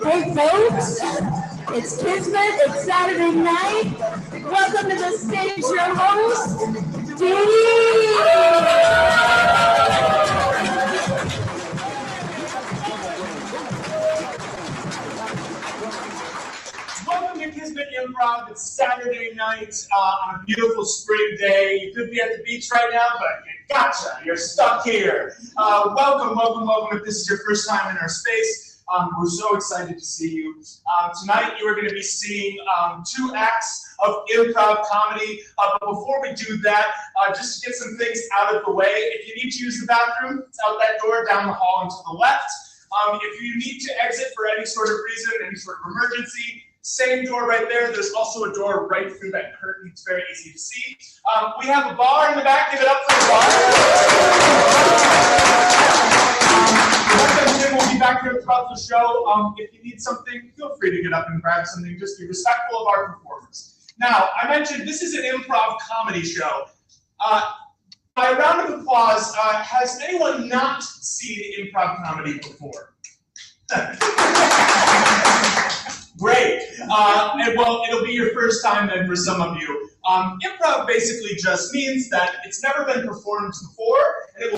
Hey folks, it's Kismet, it's Saturday night. Welcome to the stage, your host, Dee. Welcome to Kismet Improv. It's Saturday night on a beautiful spring day. You could be at the beach right now, but gotcha, you're stuck here. Welcome. If this is your first time in our space, we're so excited to see you. Tonight you are going to be seeing 2 acts of improv comedy. But before we do that, just to get some things out of the way, if you need to use the bathroom, it's out that door down the hall and to the left. If you need to exit for any sort of reason, any sort of emergency, same door right there. There's also a door right through that curtain. It's very easy to see. We have a bar in the back. Give it up for the bar. We'll be back here throughout the show. If you need something, feel free to get up and grab something. Just be respectful of our performers. Now, I mentioned this is an improv comedy show. By a round of applause, has anyone not seen improv comedy before? Great. Well, it'll be your first time then for some of you. Improv basically just means that it's never been performed before, and it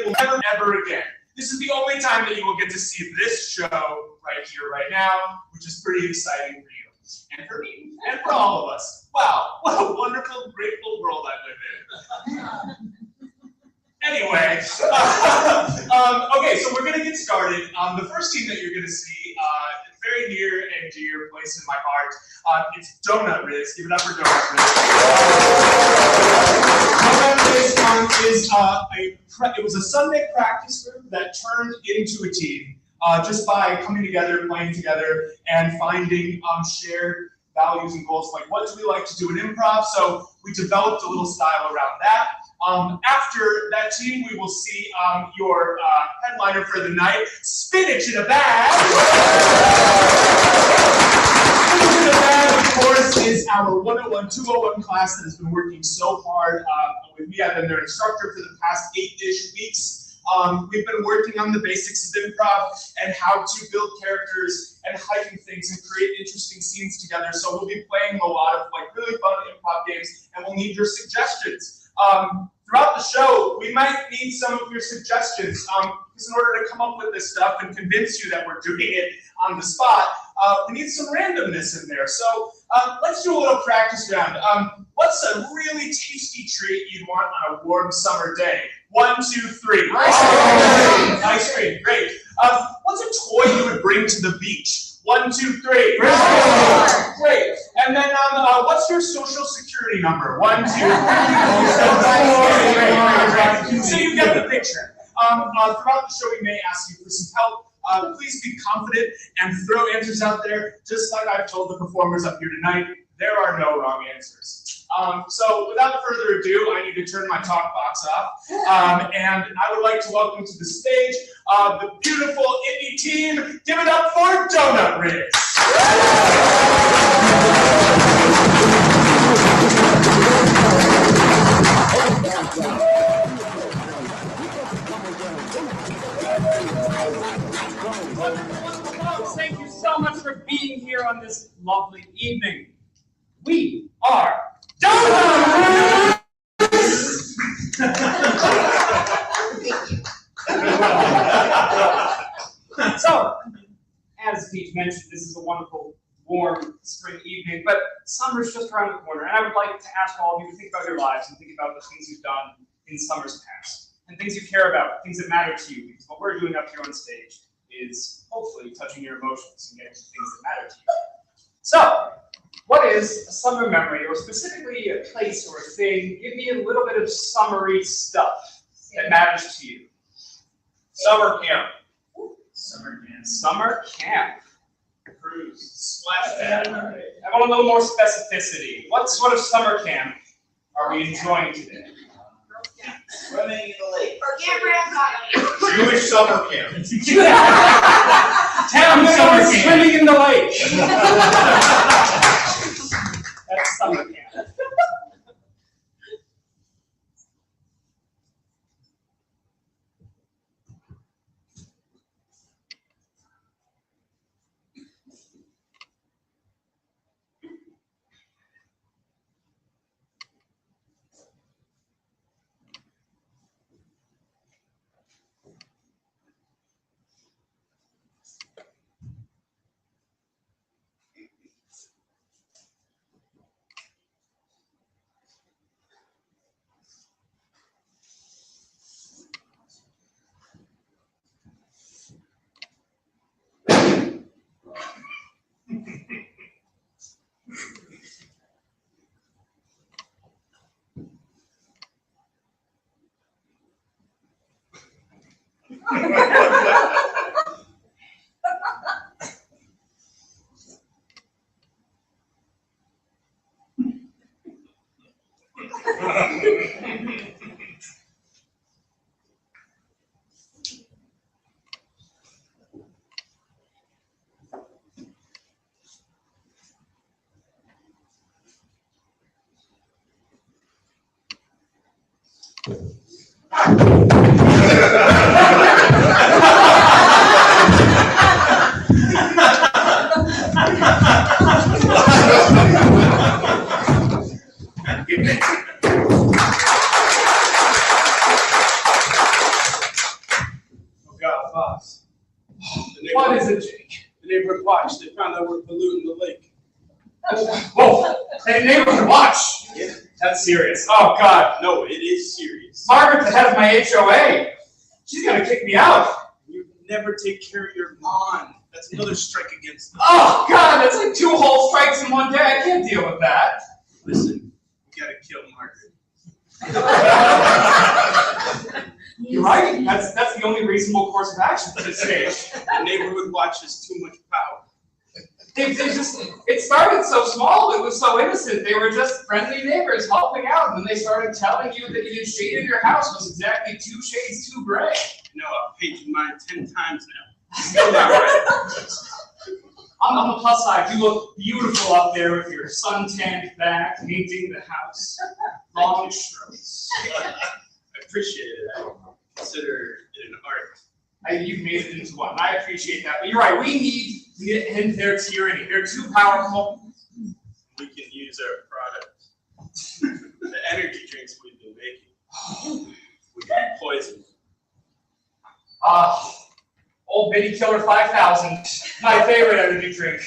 will never, ever again. This is the only time that you will get to see this show right here, right now, which is pretty exciting for you, and for me, and for all of us. Wow, what a wonderful, grateful world I live in. Anyway, okay, so we're going to get started. The first team that you're going to see, very near and dear place in my heart, it's Donut Riz. Give it up for Donut Riz. Donut Riz it was a Sunday practice group that turned into a team. just by coming together, playing together, and finding shared values and goals. Like, what do we like to do in improv? So we developed a little style around that. After that team, we will see your headliner for the night, Spinach in a Bag. Spinach in a Bag, of course, is our 101-201 class that has been working so hard with me. I've been their instructor for the past 8-ish weeks. We've been working on the basics of improv and how to build characters and heighten things and create interesting scenes together. So we'll be playing a lot of like really fun improv games, and we'll need your suggestions. Throughout the show, we might need some of your suggestions because in order to come up with this stuff and convince you that we're doing it on the spot, we need some randomness in there. So let's do a little practice round. What's a really tasty treat you'd want on a warm summer day? 1, 2, 3. Ice cream. Ice cream, great. What's a toy you would bring to the beach? 1, 2, 3. Great. And then what's your social security number? 1, 2, 3. So you get the picture. Throughout the show, we may ask you for some help. Please be confident and throw answers out there. Just like I've told the performers up here tonight, there are no wrong answers. So without further ado, I need to turn my talk box off. And I would like to welcome to the stage the beautiful indie team. Give it up for Donut Rigs. Thank you so much for being here on this lovely evening. We are Donut Rigs! So, as Peach mentioned, this is a wonderful, warm spring evening, but summer's just around the corner, and I would like to ask all of you to think about your lives and think about the things you've done in summers past, and things you care about, things that matter to you, because what we're doing up here on stage is hopefully touching your emotions and getting to things that matter to you. So, what is a summer memory, or specifically a place or a thing? Give me a little bit of summery stuff that matters to you. Summer camp. Summer camp. Summer camp. Cruise. Splash pad. I want a little more specificity. What sort of summer camp are we enjoying today? Swimming in the lake. Or campground. Jewish summer camp. Town summer camp. Swimming in the lake. That's summer camp. What is it, Jake? The neighborhood watch. They found out we're polluting the lake. Whoa! Hey, neighborhood watch! Yeah. That's serious. Oh, God. No, it is serious. Margaret's the head of my HOA. She's gonna kick me out. You never take care of your lawn. That's another strike against the Oh, God, that's like 2 whole strikes in one day. I can't deal with that. Listen, we gotta kill Margaret. You're right. That's the only reasonable course of action for this stage. The neighborhood watches too much power. It started so small, it was so innocent. They were just friendly neighbors helping out, and then they started telling you that your shade in your house was exactly 2 shades too gray. No, I've painted mine 10 times now. Still not right. On the plus side, you look beautiful up there with your suntanned back, painting the house. Long strokes. I appreciate it. I consider it an art. You've made it into one, and I appreciate that. But you're right, we need to end their tyranny. They're too powerful. We can use our product. The energy drinks we've been making. We can poison. Old Biddy Killer 5000, my favorite energy drink.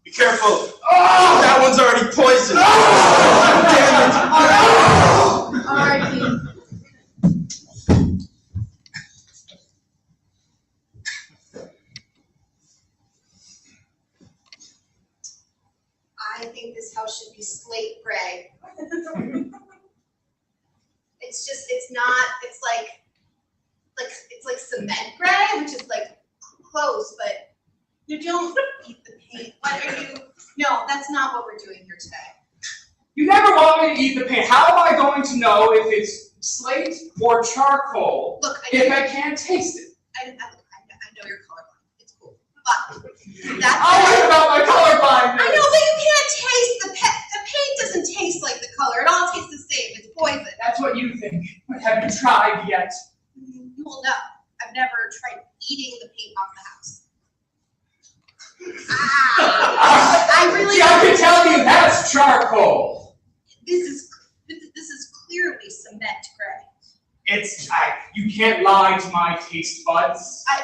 Be careful. Oh, that one's already poisoned. Oh, damn it. All right, Keith. I think this house should be slate gray. It's like cement gray, which is like close, but you don't eat the paint. What are you? No, that's not what we're doing here today. You never want me to eat the paint. How am I going to know if it's slate or charcoal Look, if I can't taste it? I know you're colorblind. It's cool, but that's. I'll worry about my color blindness. I know, but you can't taste the paint. The paint doesn't taste like the color. It all tastes the same. It's poison. That's what you think. But have you tried yet? You will know. I've never tried eating the paint off the house. I really. See, I can tell you that's charcoal. This is clearly cement gray. You can't lie to my taste buds. I'm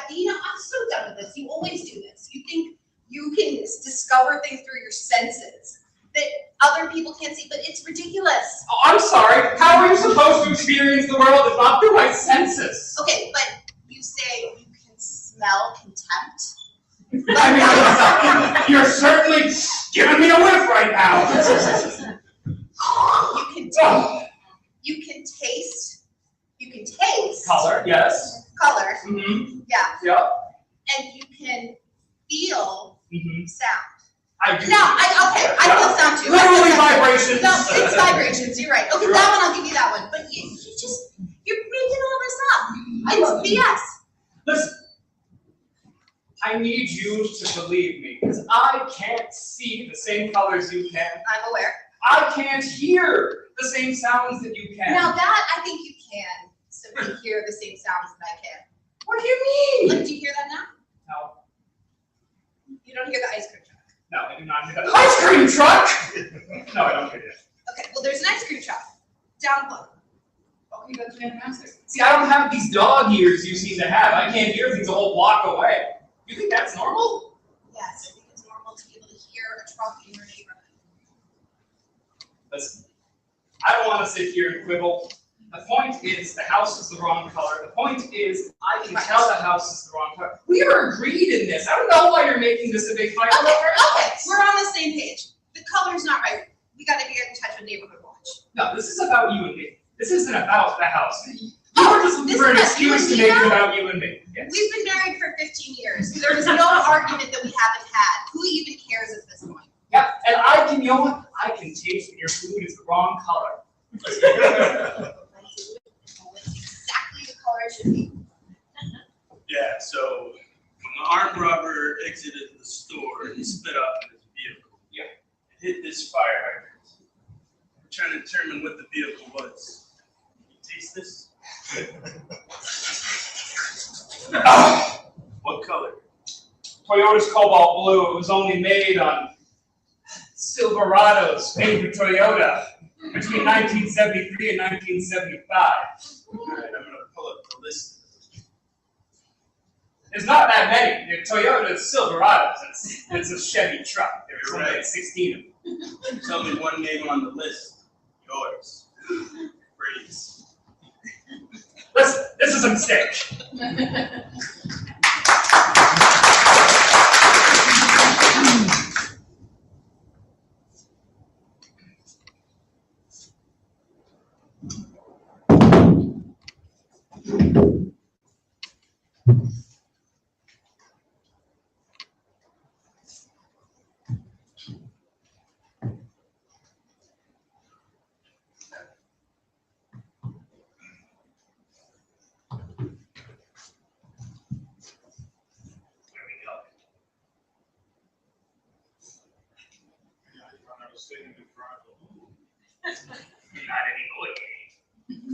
so done with this. You always do this. You think you can discover things through your senses that other people can't see, but it's ridiculous. Oh, I'm sorry. How are you supposed to experience the world if not through my senses? Okay, but you say you can smell contempt. I mean, you're certainly giving me a whiff right now. You can taste Color, yes. color, Mm-hmm. yeah, Yep. and you can feel Mm-hmm. sound. I do. No, I feel sound too. Literally vibrations. No, it's vibrations. You're right. Okay, that one I'll give you that one. But you're making all this up. It's BS. Listen, I need you to believe me, because I can't see the same colors you can. I'm aware. I can't hear the same sounds that you can. Now that I think you can simply hear the same sounds that I can. What do you mean? Like, do you hear that now? No, You don't hear the ice cream truck. no, I do not hear that. Ice cream truck! No, I don't hear that. Okay, well, there's an ice cream truck down below. Okay, that's fantastic. See, I don't have these dog ears you seem to have. I can't hear things a whole block away. You think that's normal? Yes, I think it's normal to be able to hear a truck in your neighborhood. Listen, I don't want to sit here and quibble. The point is the house is the wrong color. The point is I can tell the house is the wrong color. We are agreed in this. I don't know why you're making this a big fight. Okay, we're on the same page. The color's not right. We got to get in touch with Neighborhood Watch. No, this is about you and me. This isn't about the house. You're just looking for an excuse to make it about you and me. Yes. We've been married for 15 years. There is no argument that we haven't had. Who even cares at this point? Yeah, and I can, you know what? I can taste when your food is the wrong color. It's exactly the color it should be. Yeah, so when the armed robber exited the store, he sped up in his vehicle. Yeah. It hit this fire hydrant. We're trying to determine what the vehicle was. You taste this? What color? Toyota's cobalt blue. It was only made on Silverado's favorite Toyota between 1973 and 1975. All right, I'm going to pull up the list. There's not that many. They're Toyota Silverados. It's a Chevy truck. There's only Right. like 16 of them. Tell me one name on the list. Yours. Brady's. Listen, this is a mistake. was sitting in front of them. Not anymore, Gary.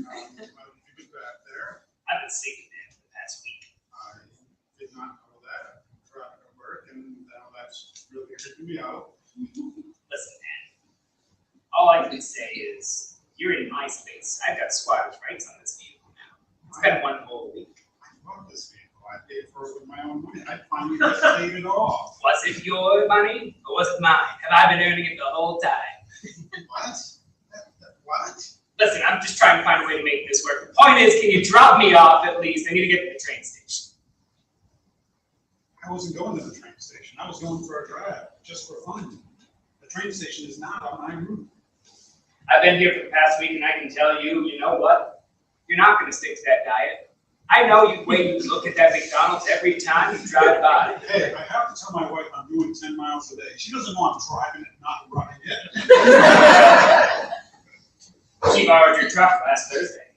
Why did you get back there? I've been sick again for the past week. I did not know that. I'm trying to work, and now that's really freaking me out. Listen, man. All I can say is, you're in my space. I've got squatters' rights on this vehicle now. It's been one whole week. I bought this vehicle. I paid for it with my own money. I finally just paid it off. Was it your money or was it mine? Have I been earning it the whole time? What? What? Listen, I'm just trying to find a way to make this work. The point is, can you drop me off at least? I need to get to the train station. I wasn't going to the train station. I was going for a drive, just for fun. The train station is not on my route. I've been here for the past week and I can tell you, you know what? You're not going to stick to that diet. I know you wait and look at that McDonald's every time you drive by. Hey, I have to tell my wife I'm doing 10 miles a day. She doesn't know I'm driving it, not running it. She borrowed your truck last Thursday.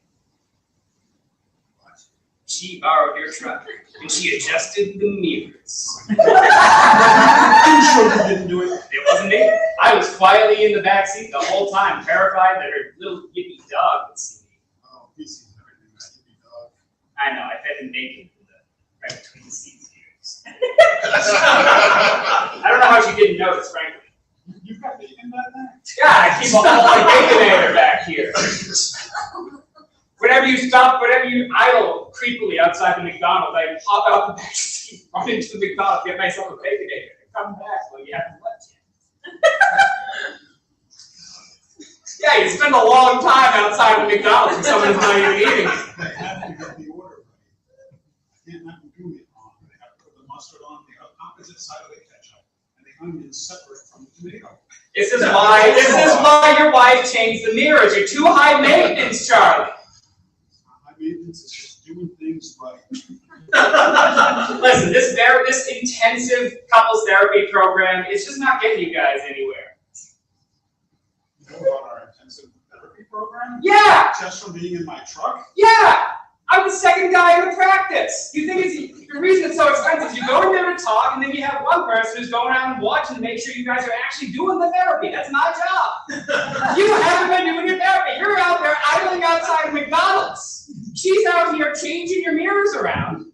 What? She borrowed your truck and she adjusted the mirrors. I'm sure you didn't do it. It wasn't me. I was quietly in the back seat the whole time, terrified that her little yippy dog would see me. Oh, he sees everything, that hippie dog. I know, I fed him bacon right between the seats ears. I don't know how she didn't notice, frankly. You've got bacon back there? God, I keep a whole baconator back here. Whenever you idle creepily outside the McDonald's, I pop out the back seat, run into the McDonald's, get myself a baconator, and come back when you haven't left yet. Yeah, you spend a long time outside the McDonald's and someone's not even eating it. They have to get the order right. I can't have them do it on. They have to put the mustard on the opposite side of the ketchup, and the onions separate from the tomato. This is why your wife changed the mirrors. You're too high maintenance, Charlie. High maintenance is just doing things right. Listen, this intensive couples therapy program is just not getting you guys anywhere. You know about our intensive therapy program? Yeah, Just from being in my truck? yeah. I'm the second guy in the practice. You think the reason it's so expensive is you go in there to talk, and then you have one person who's going around and watching to make sure you guys are actually doing the therapy. That's my job. You haven't been doing your therapy. You're out there idling outside of McDonald's. She's out here changing your mirrors around.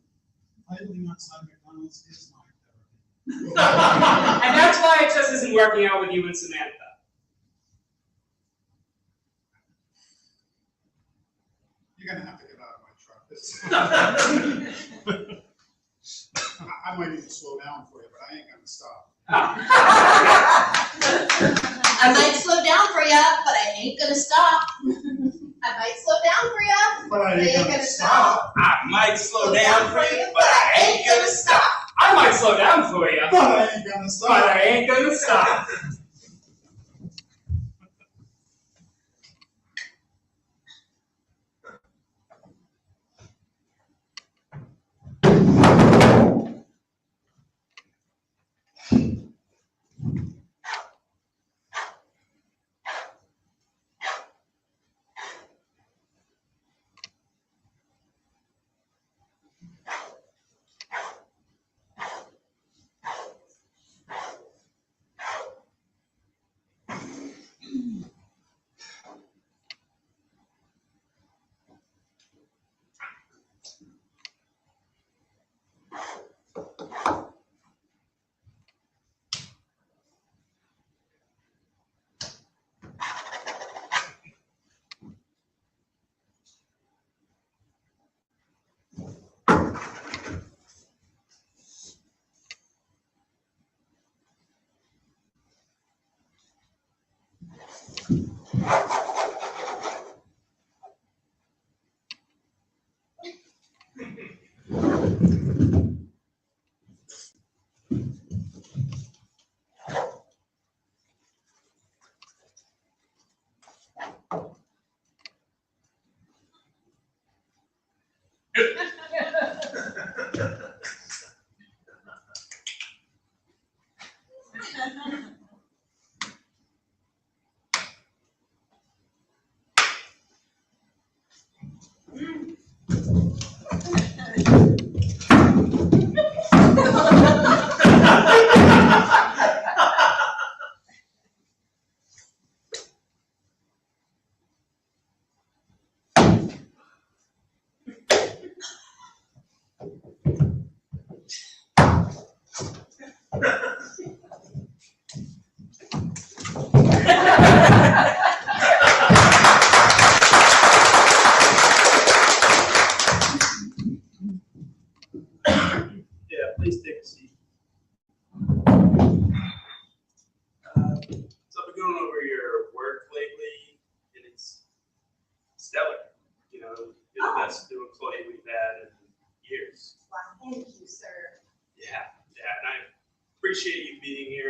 Idling outside McDonald's is my therapy. And that's why it just isn't working out with you and Samantha. You're gonna have to get out of my truck. I might need to slow down for you, but I ain't gonna stop. I might slow down for ya, but I ain't gonna stop. I might slow down for ya, But I but ain't gonna stop. I might slow down for you, but I ain't gonna stop. I might slow down for you, But I ain't gonna but stop. I ain't gonna stop.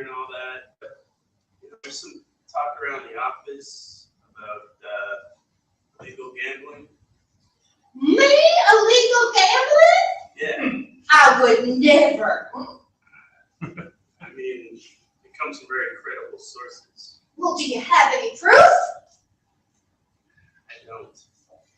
and all that. But, there's some talk around the office about illegal gambling. Me? Illegal gambling? Yeah, I would never. I mean, it comes from very credible sources. Well, do you have any proof? I don't.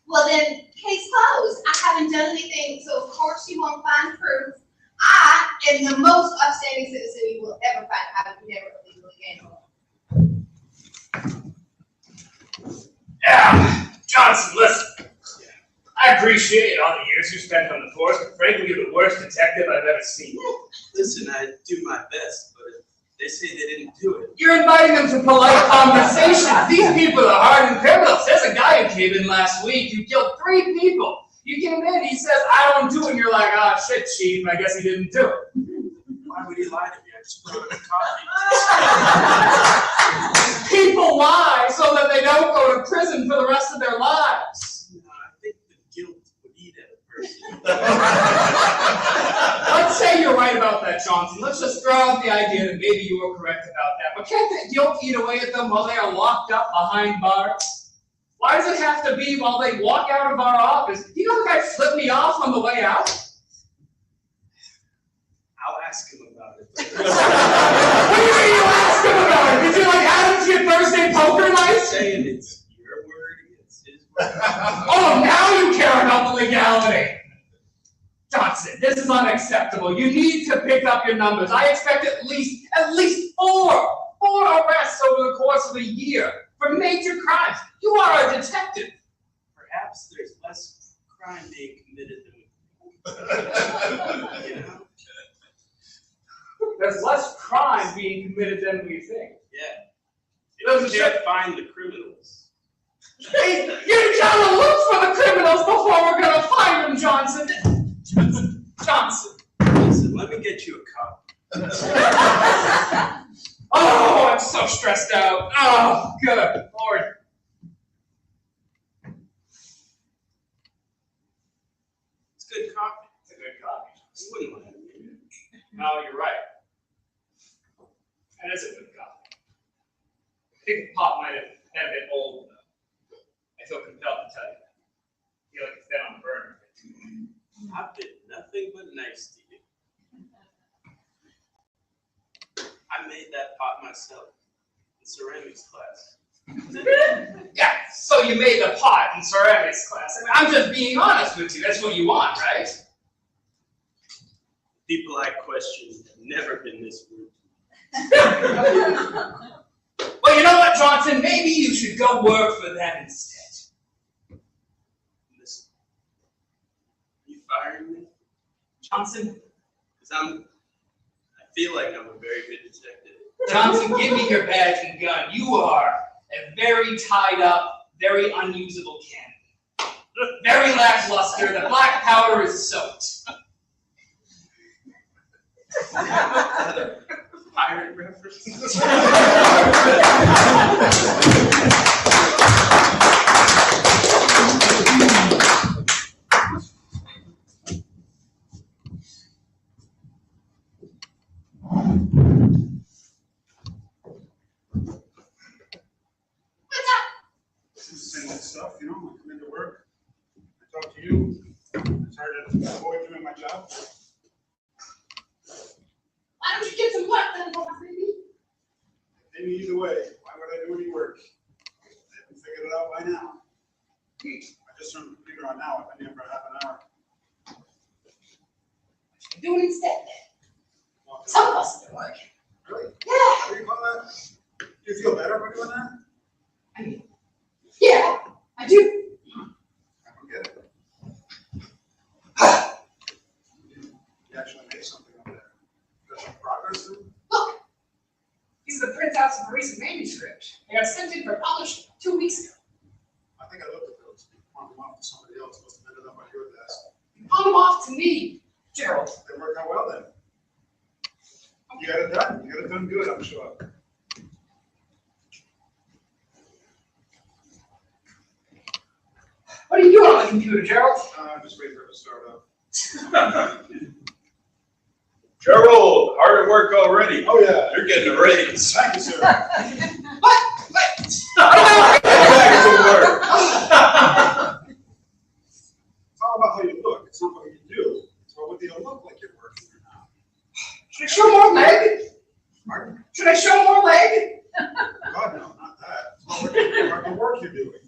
Well, then, case closed. I haven't done anything, so of course you won't find proof. I am the most upstanding citizen you will ever find. I would never illegally gamble. Yeah, Johnson, listen. I appreciate all the years you spent on the force, but frankly, you're the worst detective I've ever seen. Listen, I do my best, but if they say they didn't do it. You're inviting them to polite conversation. These people are hardened criminals. There's a guy who came in last week who killed 3 people. You came in, he says, I don't do it, and you're like, ah, shit, chief, I guess he didn't do it. Why would he lie to me? I just brought him coffee. People lie so that they don't go to prison for the rest of their lives. No, I think the guilt would eat at a person. Let's say you're right about that, Johnson. Let's just throw out the idea that maybe you were correct about that. But can't that guilt eat away at them while they are locked up behind bars? Why does it have to be while they walk out of our office? You know the guy flipped me off on the way out? I'll ask him about it. What do you mean you ask him about it? Did you add him to your Thursday poker I'm night? saying it's your word against his word. Oh, now you care about the legality. Johnson, this is unacceptable. You need to pick up your numbers. I expect at least 4 arrests over the course of a year for major crimes. You are a detective. Perhaps there's less crime being committed than we think. There's less crime being committed than we think. Yeah. If you can't find the criminals. Hey, you gotta look for the criminals before we're gonna find them, Johnson. Johnson. Listen, let me get you a copy. Oh, I'm so stressed out. Oh, good Lord. It's good coffee. It's a good copy. You wouldn't want to read it. No, you're right. That is a good copy. I think the pot might have been a bit old, though. I feel compelled to tell you that. I feel like it's been on the burner. I've been nothing but nice to you. I made that pot myself in ceramics class. Yeah, so you made the pot in ceramics class. I mean, I'm just being honest with you. That's what you want, right? People I question have never been this rude. Well, you know what, Johnson? Maybe you should go work for them instead. Listen, are you firing me? Johnson? Because I feel like I'm a very good detective. Johnson, give me your badge and gun. You are a very tied up, very unusable cannon. Very lackluster. The black powder is soaked. Pirate reference? Send that stuff, I come into work, I talk to you, it's hard to avoid doing my job. Why don't you get some work done, baby? Maybe either way, why would I do any work? I haven't figured it out by now. I just turned the computer on now, I've been here for half an hour. Do it instead. Some of us have been working. Really? Yeah. How do you call that? Do you feel better for doing that? I mean, yeah, I do. I don't get it. You actually made something up there. Got some progress through? Look, These are the printouts of a recent manuscript. They got sent in for publishing 2 weeks ago. I think I looked at those. You pawned them off to somebody else, must have ended up on your desk. You pawn them off to me, Gerald. They worked out well then. You got it done. You got it done good, I'm sure. What are you doing on the computer, Gerald? I'm just waiting for it to start up. Gerald, hard at work already. Oh, yeah. You're getting a raise. Thank you, sir. Back to work. It's all about how you look. It's not what you do. It's about whether you look like you're working or not. Should I show more leg? Pardon? Should I show more leg? God, no, not that. It's about the work you're doing.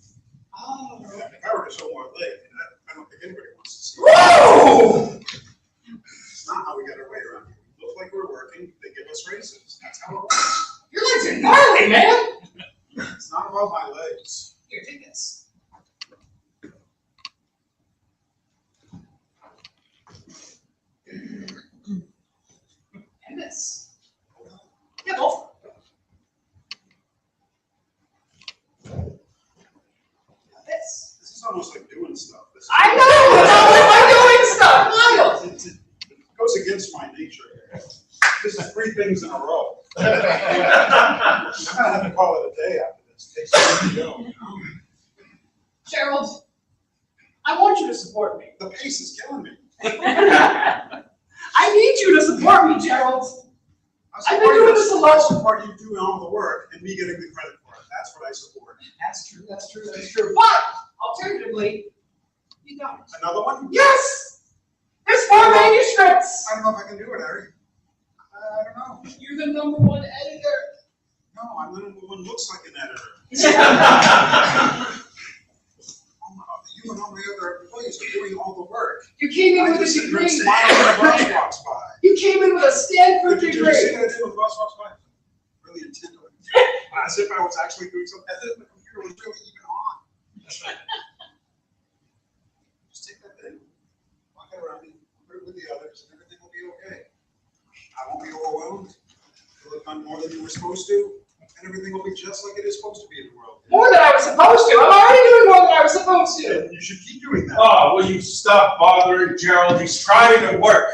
Oh. If I were to show more leg, I don't think anybody wants to see it. Whoa! It's not how we get our way around here. We look like we're working, they give us raises. That's how it works. Your legs are gnarly, man. It's not about my legs. Here, take this. And this. Yeah, both. This. This is almost like doing stuff. This is- I know! How am I doing stuff? Miles! It goes against my nature. This is 3 things in a row. I'm gonna have to call it a day after this. Takes time to go, you know? Gerald, I want you to support me. The pace is killing me. I need you to support me, Gerald. I've been doing this alone. I support you doing all the work and me getting the credit for it. That's what I support. That's true, that's true, that's true. But, alternatively, you don't. Another one? Yes! There's 4 manuscripts! I don't know if I can do it, Harry. I don't know. You're the #1 editor. No, I'm the number one looks like an editor. You and all my other employees are doing all the work. You came in I with a just sit here and degree. smile when the bus walks by. You came in with a Stanford Did you see degree. what I did when the bus walks by? Really intent on it. As if I was actually doing something, as if the computer was really even on. Just take that thing, walk it around, put it with the others, and everything will be okay. I won't be overwhelmed. You'll have done more than you were supposed to, and everything will be just like it is supposed to be in the world. More than I was supposed to. I'm already doing more than I was supposed to. And you should keep doing that. Oh, will you stop bothering Gerald? He's trying to work.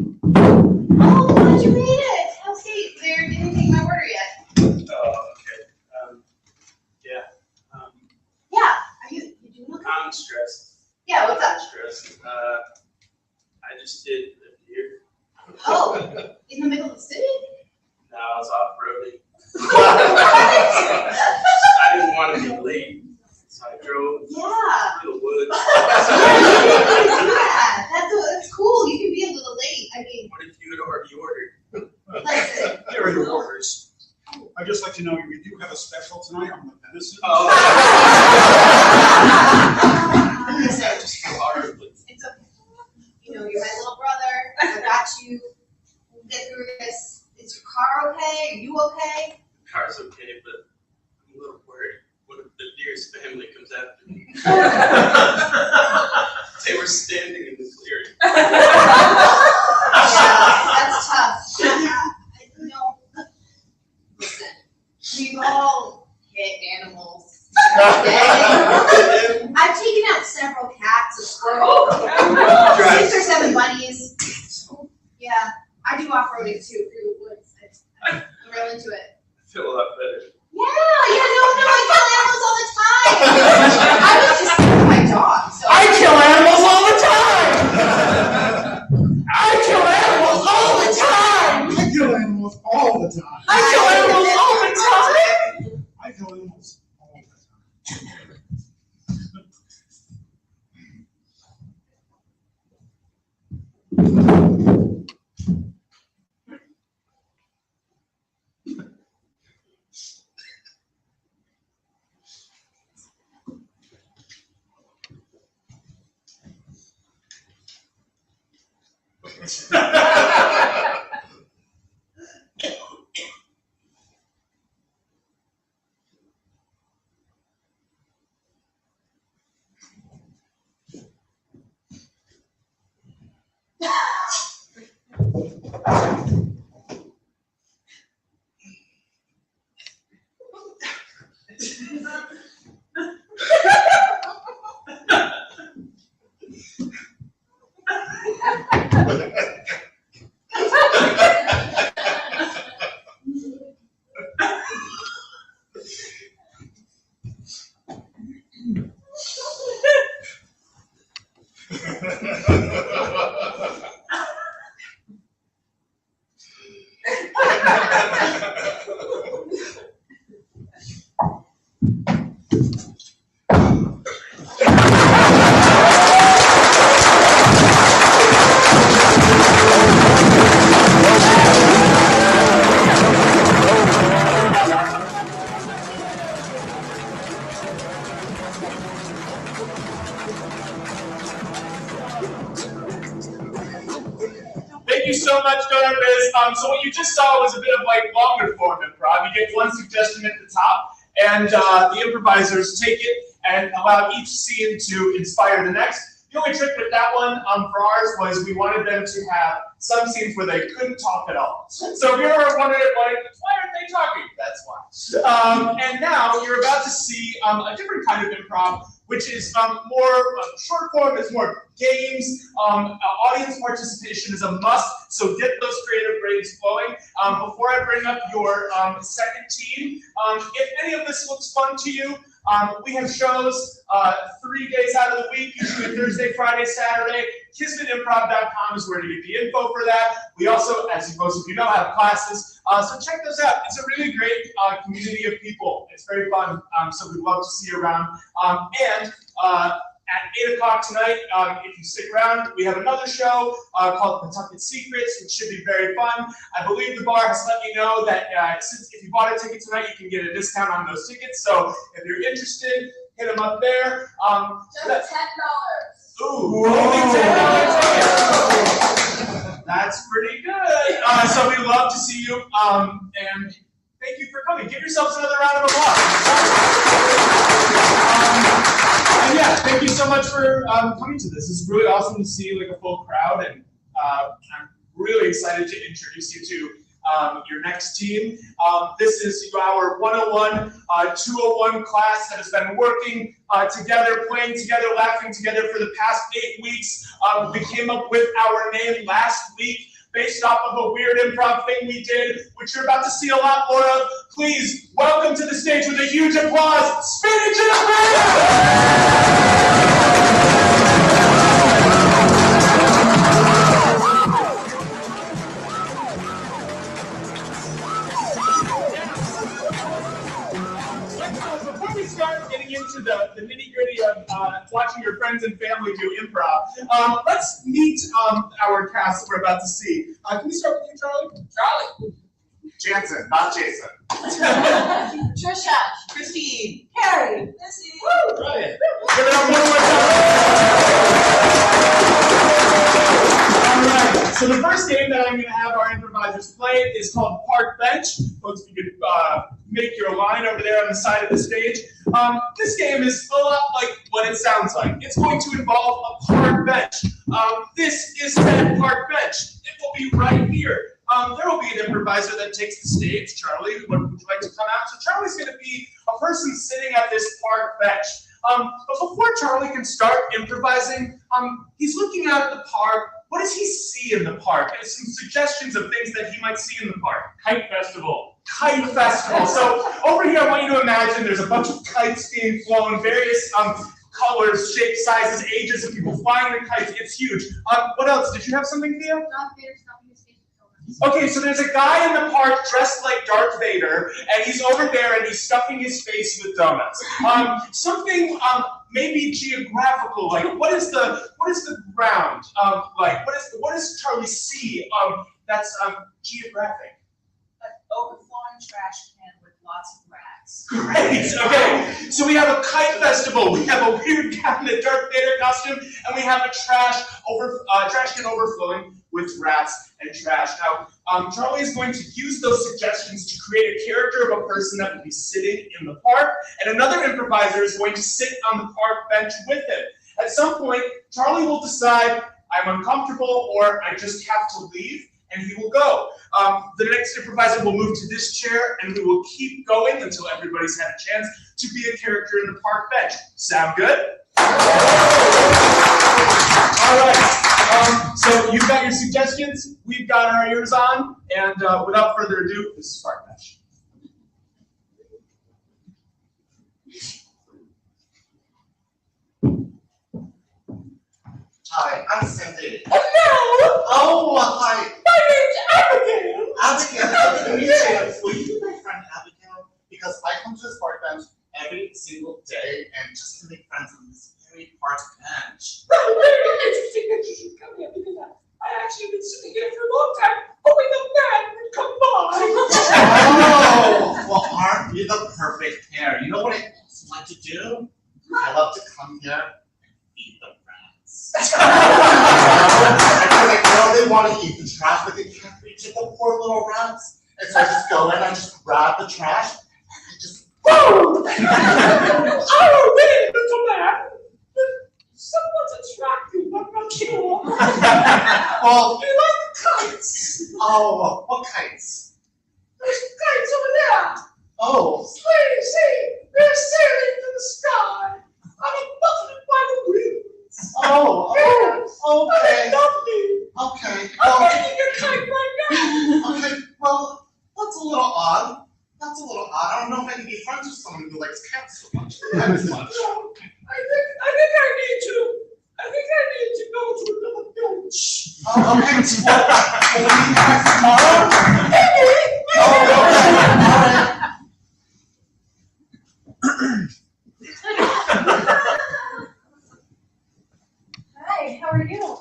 Oh, glad you made it. How's Kate? They didn't take my order yet. Oh, okay. Yeah. Yeah. Are you doing okay? I'm stressed. Yeah, what's I'm up? stressed. I just did live here. Oh, in the middle of the city? Now I was off-roading. What? I didn't want to be late, so I drove Yeah. through the woods. Yeah, that's cool. You can be a little late. I mean, What if you had already ordered? listen. Here are your orders. I'd just like to know, we do have a special tonight on the venison. Oh. Listen, I just feel horribly. it's okay. You know, you're my little brother. I got you. We'll get through this. Is your car okay? Are you okay? The car's okay, but I'm a little worried. What if the deer's family comes after me? They were standing in the clearing. That's tough. You know, listen, we've all hit animals. I've taken out several cats, a squirrel, 6 or 7 bunnies. Yeah, I do off-roading too through the woods. I'm real into it. I feel a lot better. Yeah, no, I kill animals all the time. I was just killing my dog, so. I kill animals all the time! I kill animals all the time! I kill animals all the time. I kill animals all the time! I kill animals all the time. Thank you so much, Darvis. So what you just saw was a bit of like longer form improv. You get one suggestion at the top, and the improvisers take it and allow each scene to inspire the next. The only trick with that one for ours was we wanted them to have some scenes where they couldn't talk at all. So if you're wondering, why aren't they talking? That's why. And now you're about to see a different kind of improv, which is more short form, it's more games. Audience participation is a must, so get those creative brains flowing. Before I bring up your second team, if any of this looks fun to you, we have shows 3 days out of the week, usually Thursday, Friday, Saturday. KismetImprov.com is where to get the info for that. We also, as most of you know, have classes, so check those out. It's a really great community of people. It's very fun, so we'd love to see you around. And at 8 o'clock tonight, if you stick around, we have another show called Pawtucket Secrets, which should be very fun. I believe the bar has let me know that since if you bought a ticket tonight, you can get a discount on those tickets. So if you're interested, hit them up there. Just $10. Ooh, only $10 tickets. That's pretty good. So we'd love to see you, and thank you for coming. Give yourselves another round of applause. And yeah, thank you so much for coming to this. It's really awesome to see like a full crowd, and I'm really excited to introduce you to your next team. This is our 101, 201 class that has been working together, playing together, laughing together for the past 8 weeks. We came up with our name last week based off of a weird improv thing we did, which you're about to see a lot more of. Please welcome to the stage with a huge applause, Spinach and Before we start getting into the nitty-gritty of watching your friends and family do improv, let's meet our cast that we're about to see. Can we start with you, Charlie? Charlie. Jansen, not Jason. Trisha. Christine. Carrie. Missy. Woo! Brilliant. Give it up one more time. All right. So the first game that I'm going to have our improvisers play is called Park Bench. Folks, if you could make your line over there on the side of the stage. This game is a lot like what it sounds like. It's going to involve a park bench. This is that park bench. It will be right here. There will be an improviser that takes the stage. Charlie, would you like to come out? So Charlie's going to be a person sitting at this park bench. But before Charlie can start improvising, he's looking out at the park. What does he see in the park? And some suggestions of things that he might see in the park. Kite festival. Kite festival. So over here, I want you to imagine there's a bunch of kites being flown, various colors, shapes, sizes, ages of people flying the kites. It's huge. What else? Did you have something, Thea? Okay, so there's a guy in the park dressed like Darth Vader, and he's over there and he's stuffing his face with donuts. Something maybe geographical, like what is the ground like? What does Charlie see that's geographic? An overflowing trash can with lots of rats. Great. Okay, so we have a kite festival. We have a weird guy in a Darth Vader costume, and we have a trash can overflowing with rats and trash. Now, Charlie is going to use those suggestions to create a character of a person that will be sitting in the park, and another improviser is going to sit on the park bench with him. At some point, Charlie will decide, I'm uncomfortable, or I just have to leave, and he will go. The next improviser will move to this chair, and we will keep going until everybody's had a chance to be a character in the park bench. Sound good? All right. So you've got your suggestions, we've got our ears on, and without further ado, this is Park Bench. Hi, I'm Cindy. Hello! Oh, hi. My name's Abigail! Abigail, nice to meet you. Will you be my friend Abigail? Because I come to this park bench every single day and just to make friends on this very park bench. Well, very interesting that you should come here because I actually been sitting here for a long time hoping the man would come by. Oh, well, aren't you the perfect pair? You know what I also like to do? I love to come here and eat the rats. Because I know they want to eat the trash, but they can't reach it, the poor little rats. And so I just go in, I just grab the trash, and I just Oh, wait, little man. Someone's attractive, I'm not sure. well, You like the kites? oh, what kites? There's kites over there. Oh, See, they're sailing through the sky. I'm buffeted by the winds. oh, Yes. okay, They love me. okay, I'm well, making a kite right now. okay, well, that's a little odd. That's a little odd. I don't know if I can be friends with someone who likes cats so much. Cats so much. I think I need to. I think I need to go to another beach. Oh, okay, well, will we be back tomorrow? Maybe. Oh, okay, all right. Hi, how are you?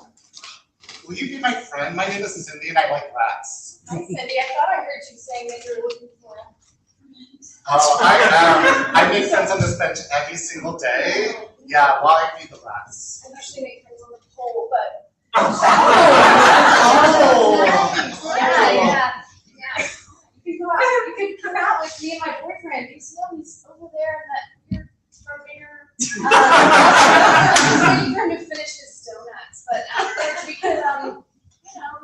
Will you be my friend? My name is Cindy and I like rats. Hi, Cindy. I thought I heard you saying that you were looking for a Oh, I am. I make friends on this bench every single day. Yeah, while I feed the rats. I usually make friends on the pole, but Oh! yeah. You could go out. You could come out with me and my boyfriend. You see him? He's over there in that weird carabiner. He's waiting for him to finish his donuts, but afterwards we could, we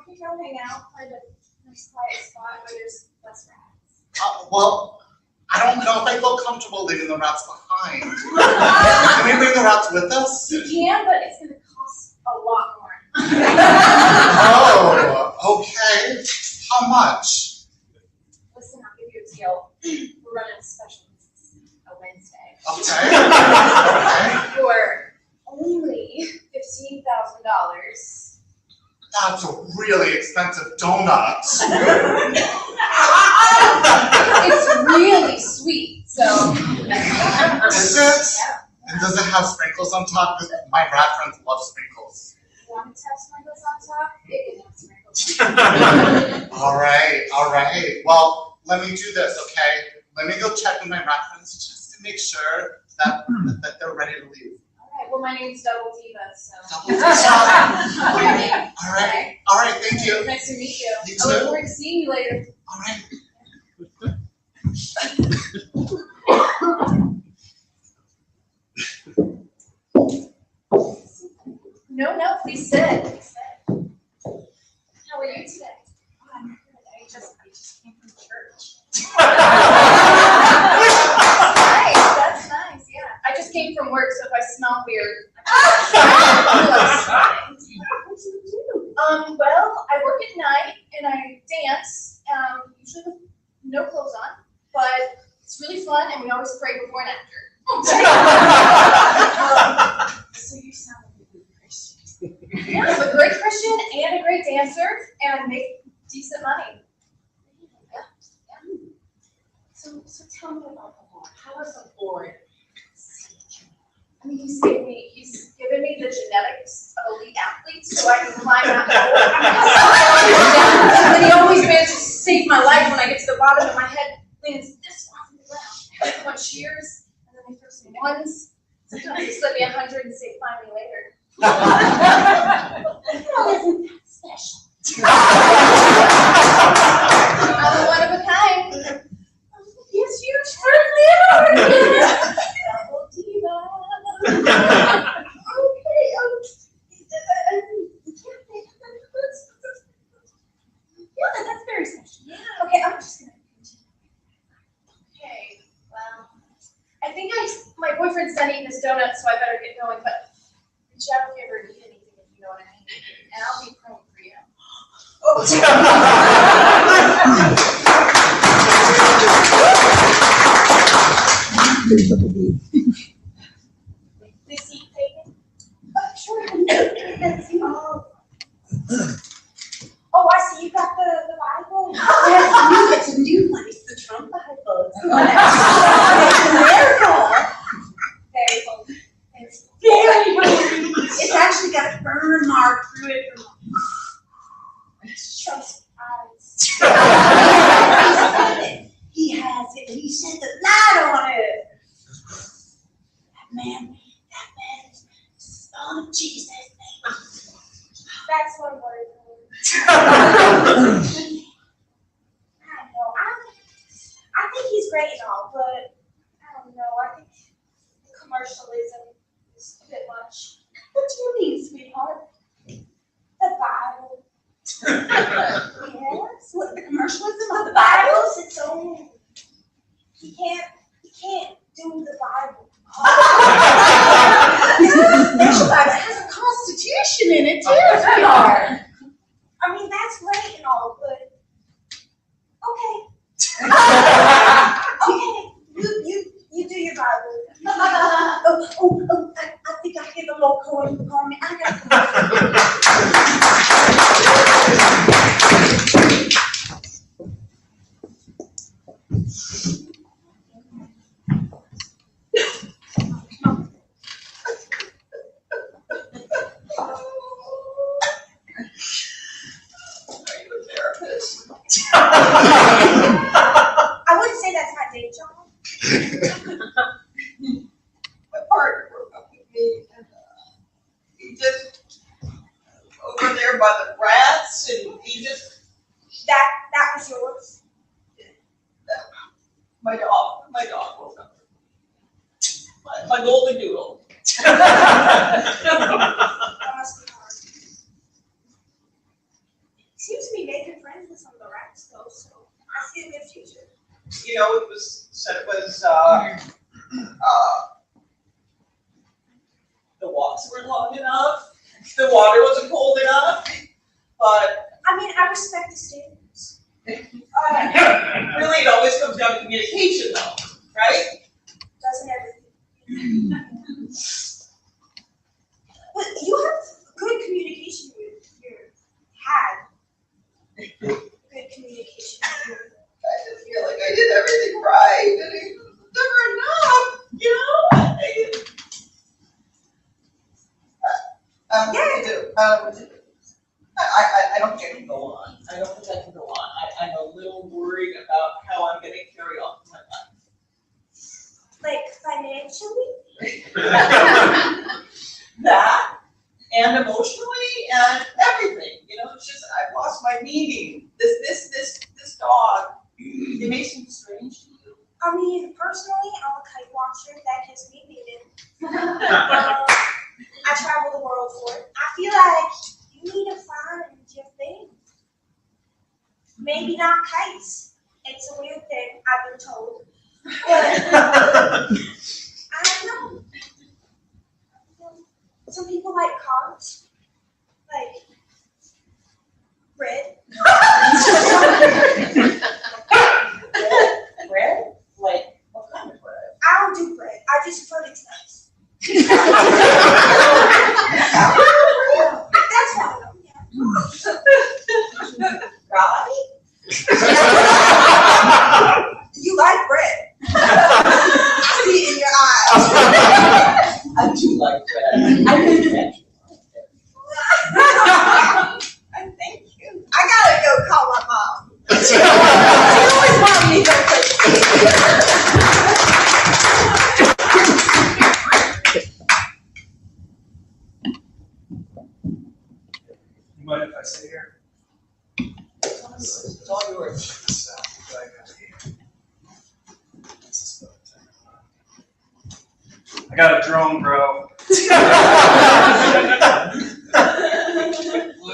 could go hang out, find a nice quiet spot where there's less rats. Well, I don't know if I feel comfortable leaving the rats behind. Can we bring the rats with us? You can, but it's gonna cost a lot more. Oh, okay. How much? Listen, I'll give you a deal. We're running a special. It's a Wednesday. Okay. Okay. For only $15,000. That's a really expensive donut. It's really sweet, so. Is it? And does it have sprinkles on top? Because my rat friends love sprinkles. You want to have sprinkles on top? It can have sprinkles. All right. Well, let me do this, okay? Let me go check with my rat friends just to make sure that they're ready to leave. All right, well, my name's Double Diva, so. All right, thank you. Nice to meet you. You I look too. forward to seeing you later. All right. No, please sit. How are you today? Oh, I'm good. I just came from church. That's nice, yeah. I just came from work, so if I smell weird. Well, I work at night and I dance, usually with no clothes on, but it's really fun and we always pray before and after. So you sound like a good Christian. Yeah, I'm a great Christian and a great dancer and make decent money. Yeah. So tell me about the Lord. How was the Lord? I mean, he's given me the genetics of elite athletes so I can climb that pole. And he always manages to save my life when I get to the bottom and my head lands this far from the ground. Everyone cheers, and then they throw some ones. Sometimes they slip me 100 and say, find me later. Well, isn't that special? I'm a one of a kind. He's huge for you. Double diva. Okay, yeah, that's very special. Okay, I'm just gonna continue. Okay, well, I think my boyfriend's done eating his donuts, so I better get going, but reach out if you ever need anything, if you know what I mean. And I'll be praying for you. This seat taken? Sure. Let's see. Oh, I see you got the Bible. It's a new one. It's the Trump Bible. Okay, so it's Very good. It's actually got a burn mark through it from Trump's eyes. He has it, and he shed the light on it. man is son of Jesus. That's one word. I don't know. I think he's great and all, but I don't know. I think commercialism is a bit much. What do you mean, sweetheart? The Bible. Yes, what, the commercialism of The the Bible? Bible's its own. He can't do the Bible. This Bible has a constitution in it too, sweetheart. I mean, that's great and all, but okay. Okay, you do your Bible. I think I hear the Lord calling me. I got Are you a therapist? I wouldn't say that's my day job. My partner broke up with me, and he just over there by the rats, and he just That was yours. my dog broke up. My golden doodle. That must be hard. Seems to be making friends with some of the rats though, so I see a good future. You know, it was said it was the walks weren't long enough, the water wasn't cold enough, but I mean, I respect the standards. really it always comes down to communication though, right? Doesn't everything? But you have good communication with your good communication with your I just feel like I did everything right, and it was never enough, you know? What to do? What to do? I don't think I can go on. I don't think I can go on. I'm a little worried about how I'm gonna carry on with my life. like financially. That, and emotionally, and everything, you know, it's just, I've lost my meaning. This dog, it makes me strange to you. I mean, personally, I'm a kite watcher. That gives me meaning. I travel the world for it. I feel like you need to find your thing. Maybe not kites. It's a weird thing, I've been told. But I don't know. Some people like cars, like bread. Bread? Like, what kind of bread? I don't do bread. I just prefer it's nice. That's fine. Right? You like bread. I see it in your eyes. I do like bread. I do like Thank you. I gotta go call my mom. She always wanted me to go play. You mind if I stay here? It's all yours. I got a drone, bro. Look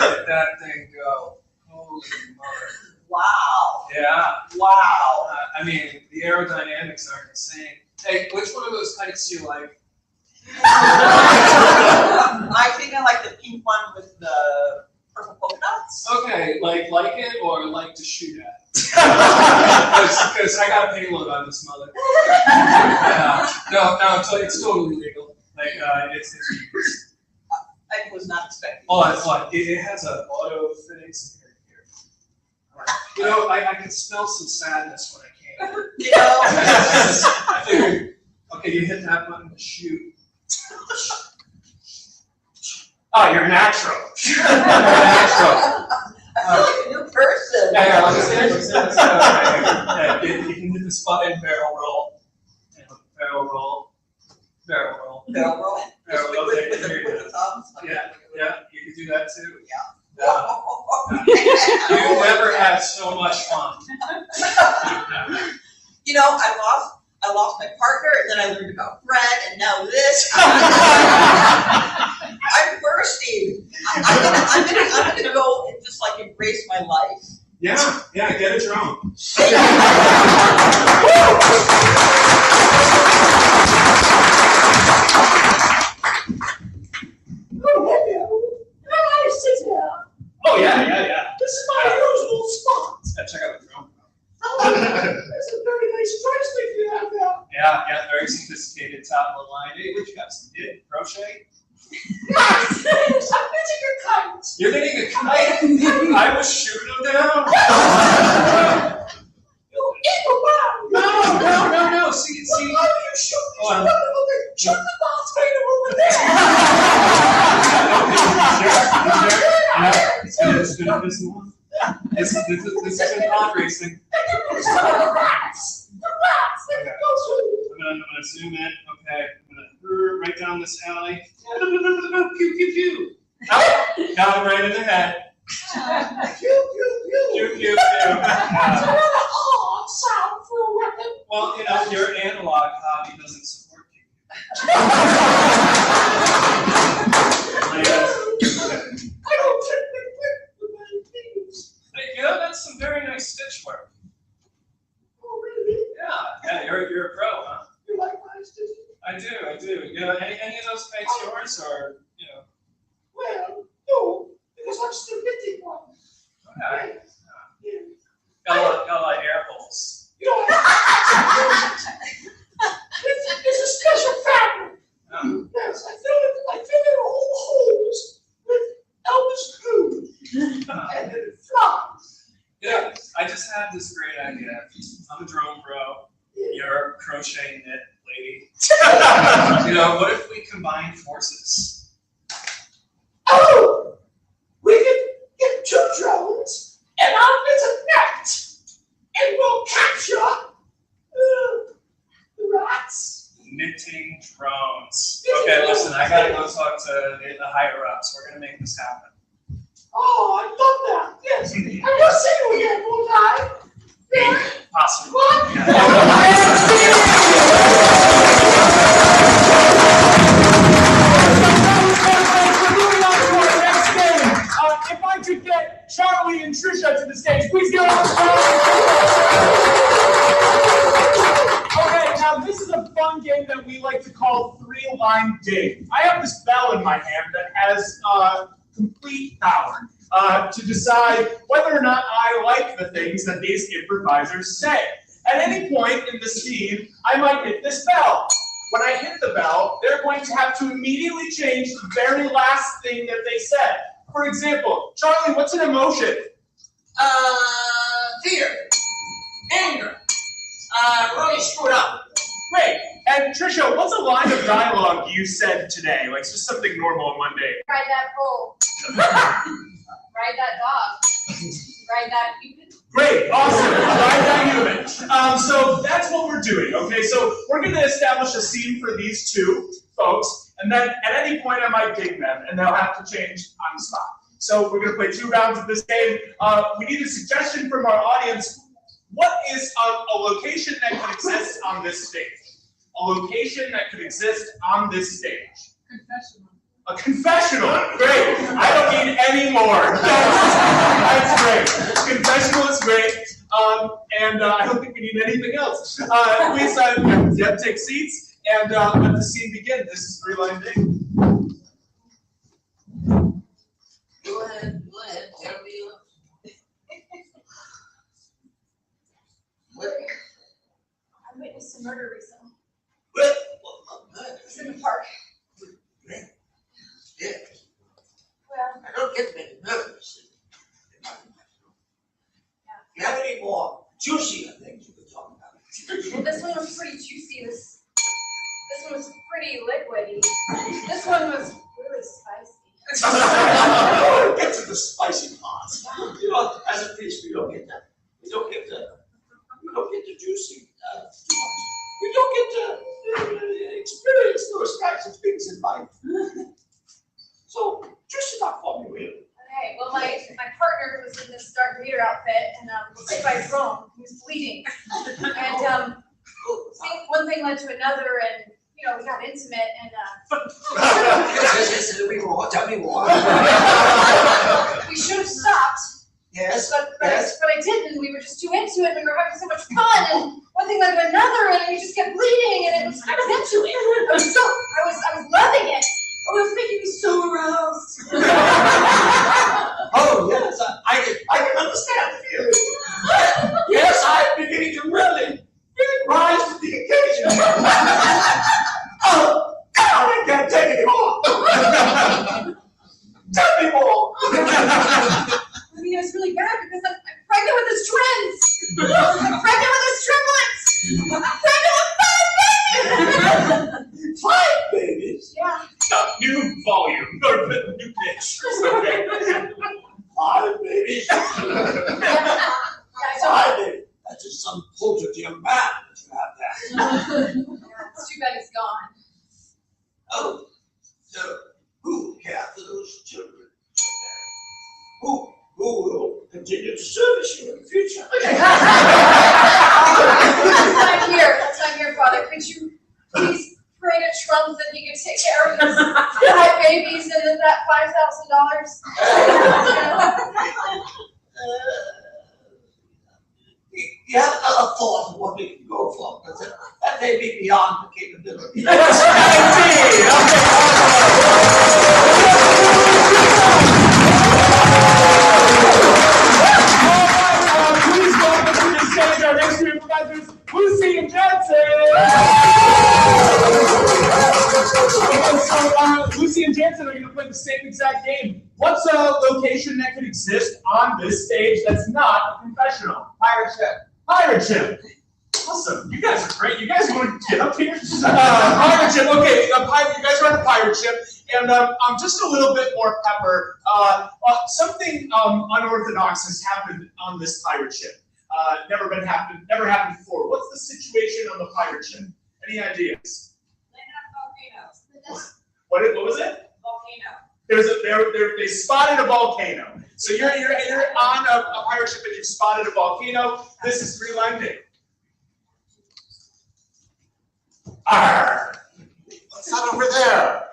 at that thing go. Holy mother. Wow. Yeah. Wow. I mean, the aerodynamics are insane. Hey, which one of those kites do you like? I think I like the pink one with the purple polka dots. Okay, like it or like to shoot at? Because I got a payload on this mother. No, it's totally legal. Like, it's I was not expecting. it has an auto fitting here. You know, I can smell some sadness when I came. You know? I figured, okay, you hit that button to shoot. Oh, you're natural. You're natural. I feel like a new person. Yeah, let's you can hit this button, barrel roll. Barrel roll. Barrel roll. barrel roll. Barrel roll, With yeah, the thumbs. Yeah, yeah, you can do that too. Yeah. You never had so much fun. You know, I lost my partner, and then I learned about bread, and now this. I'm bursting. I'm gonna go and just like embrace my life. Yeah, get a drone. Oh yeah. This is my usual spot. Yeah, check out the drone. That's a very nice joystick you have there. Yeah, very sophisticated top of the line. Hey, what you got? Some did crochet? Yes, I'm getting a kite. You're getting a kite? I was shooting them down. You evil man. No. See. Why are you shooting? Oh, Shoot the boss fighter over there. It's good. This isn't pod racing. The rats. Let me go through. I'm gonna zoom in. Okay, I'm gonna right down this alley. Pew. Now I'm right in the head. Pew. Odd sound for a weapon. Well, your analog hobby doesn't support you. I don't typically pick the many things. That's some very nice stitch work. Oh, really? Yeah, you're a pro, huh? You like my stitches? I do. Any of those kites yours, or Well, no, because I'm still getting one. Okay. Yeah. Got a lot of air holes. You know, it's a special fabric. Oh. Yes, I fill it all the holes with Elvis glue. And then it flies. Yeah, I just had this great idea. I'm a drone pro. You're a crochet knit lady. What if we combine forces? Oh, we can get 2 drones and I'll get a net and we'll capture the rats. Knitting drones. Okay, listen, I gotta go talk to the higher ups. We're gonna make this happen. Oh, I love that. Yes. I will see you again, won't I? Yeah. Possibly. What? If I could get Charlie and Trisha to the stage, please give up. Okay, now this is a fun game that we like to call 3-line dig. I have this bell in my hand that has complete power to decide whether or not I like the things that these improvisers say. At any point in the scene, I might hit this bell. When I hit the bell, they're going to have to immediately change the very last thing that they said. For example, Charlie, what's an emotion? Fear. Anger. Really screwed up. Great. And Trisha, what's a line of dialogue you said today? Like just something normal and mundane. Ride that bull. Ride that dog. Ride that human. Great, awesome. Ride that human. So that's what we're doing, okay? So we're going to establish a scene for these 2 folks, and then at any point I might ding them, and they'll have to change on the spot. So we're going to play 2 rounds of this game. We need a suggestion from our audience. What is a location that could exist on this stage? A location that could exist on this stage. Confessional. A confessional. Great. I don't need any more. That's great. Confessional is great. And I don't think we need anything else. Please take seats and let the scene begin. This is 3-line dig. Go ahead. Tell me. I witnessed a murder recently. Well, It's in the park. yeah. Well, I don't get many murders. You have any more juicy things you could talk about? well, this one was pretty juicy. This one was pretty liquidy. This one was really spicy. Get to the spicy parts. You know, as a priest, we don't get that. We don't get the juicy too much. We don't get to experience those types things in life. So, dress it up for me, will you? Okay, well, my partner was in this Darth Vader outfit, and was hit by a drone. He was bleeding, and one thing led to another, and we got intimate, and Yes, tell me more, tell me more. we should have stopped. Yes, But yes. I didn't. We were just too into it, and we were having so much fun, and one thing led to another, and he just kept bleeding, and I was into it. I was loving it. Oh, it was making me so aroused. Oh, yes, I can understand the feeling. Yes, I'm beginning to really rise to the occasion. Oh, God, I can't take it anymore. Tell me more. I mean, it was really bad because I'm pregnant with his twins. I'm pregnant with his triplets. I'm pregnant with 5 babies. 5 babies. Yeah. New volume, or new pitch. Okay. 5 babies. Yeah, 5 babies. That's just some poultry young man that you have there. it's too bad he's gone. Oh, so who cares for those children? Who will continue to service you in the future? That's not here, Father. Could you please pray to Trump that he could take care of his 5 babies and then that $5,000? You have another thought of what we can go for, because that may be beyond the capability. Please welcome to the stage our next two improvisers, Lucy and Jensen. So, Lucy and Jensen are going to play the same exact game. What's a location that could exist on this stage that's not a confessional? Pirate ship. Pirate ship. Awesome. You guys are great. You guys want to get up here? Pirate ship. Okay, you guys are on a pirate ship, and just a little bit more pepper. Something unorthodox has happened on this pirate ship. Never happened before. What's the situation on the pirate ship? Any ideas? What was it? They spotted a volcano. So you're on a pirate ship and you've spotted a volcano. This is free landing. Arr! What's that over there?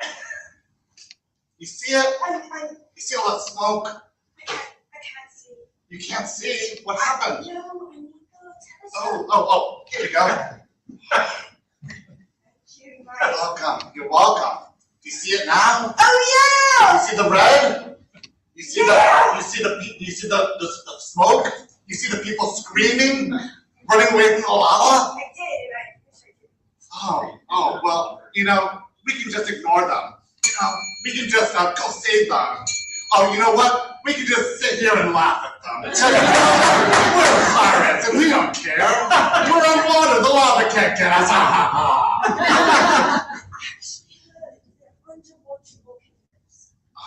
You see it? You see all that smoke? I can't see. You can't see? What happened? No, I need the telescope. Oh, here we go. You're welcome. You're welcome. Do you see it now? Oh yeah! You see the red? You see the smoke? You see the people screaming, running away from the lava? I did, and I wish I did. Oh, well, we can just ignore them. We can just go save them. Oh, you know what? We can just sit here and laugh at them. We're pirates and we don't care. We're on water, the lava can't get us.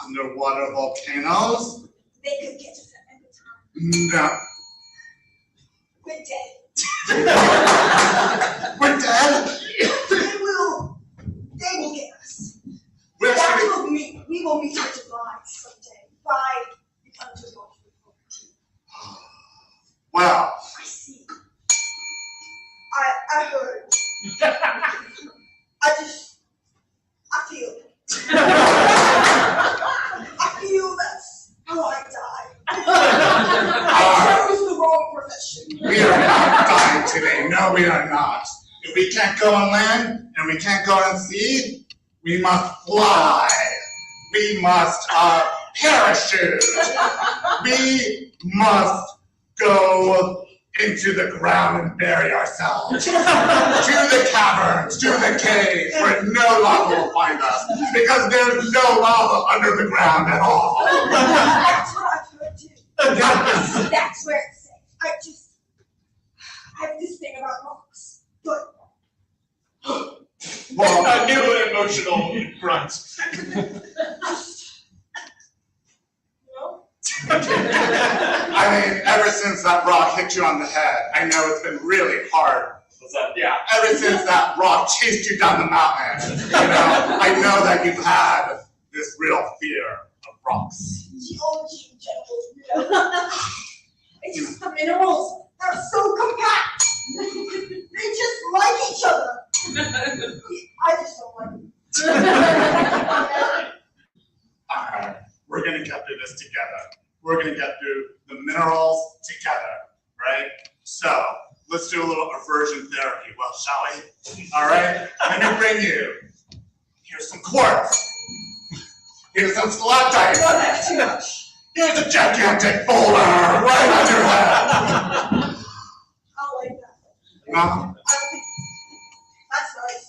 Underwater volcanoes? They could get us at any time. No. We're dead. We're dead? They will get us. Where should We will meet our demise someday. By the underwater volcano. Well, I see. I heard. I feel. I feel that's how I die. I chose the wrong profession. we are not dying today. No, we are not. If we can't go on land and we can't go on sea, we must fly. We must parachute. We must go into the ground and bury ourselves. To the caverns, to the caves, where no lava will find us. Because there's no lava under the ground at all. That's what I've heard too. That's where it's safe. I have this thing about rocks. But Well, A new emotional grunt. I mean, ever since that rock hit you on the head, I know it's been really hard. What's that? Yeah. Ever since that rock chased you down the mountain, I that you've had this real fear of rocks. Geology general. It's just the minerals are so compact. They just like each other. I just don't like them. Alright, we're gonna get through this together. We're gonna get through the minerals together, right? So, let's do a little aversion therapy, well, shall we? Alright, let me bring you. Here's some quartz. Here's some stalactites. No, that's too much. Here's a gigantic boulder right on your head. I like that. No? I don't think that's nice.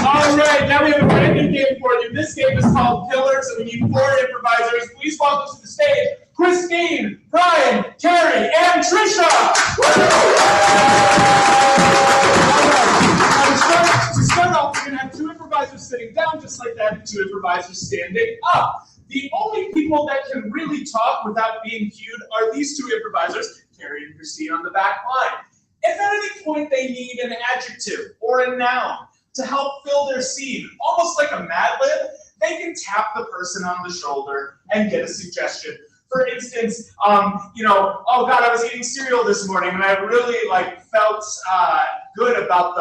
All right, now we have a brand new game for you. This game is called Pillars, and we need 4 improvisers. Please welcome to the stage Christine, Brian, Carrie, and Trisha. To start off, we're going to have 2 improvisers sitting down just like that, and 2 improvisers standing up. The only people that can really talk without being cued are these 2 improvisers, Carrie and Christine, on the back line. If at any point they need an adjective or a noun to help fill their scene, almost like a Mad Lib, they can tap the person on the shoulder and get a suggestion. For instance, oh God, I was eating cereal this morning and I really felt good about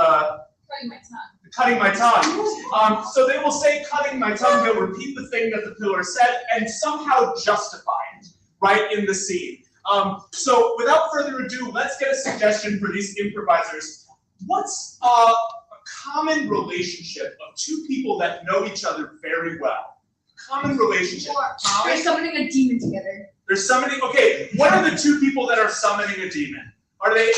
Cutting my tongue. cutting my tongue. So they will say cutting my tongue, they'll repeat the thing that the pillar said and somehow justify it right in the scene. So without further ado, let's get a suggestion for these improvisers. What's a common relationship of 2 people that know each other very well? Common relationship. They're summoning a demon together. They're summoning, okay, what are the 2 people that are summoning a demon? Are they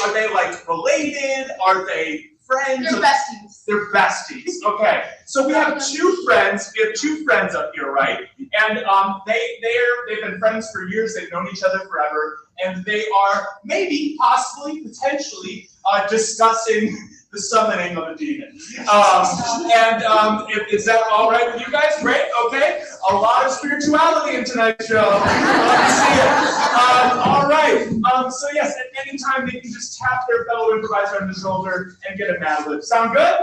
related? Are they friends? They're besties. They're besties. Okay. So we have 2 friends. We have 2 friends up here, right? And they've been friends for years. They've known each other forever, and they are maybe, possibly, potentially discussing the summoning of a demon. Is that all right with you guys? Great. Okay. A lot of spirituality in tonight's show. Love to see it. All right. So yes, at any time they can just tap their fellow improviser on the shoulder and get a Mad Lib. Sound good?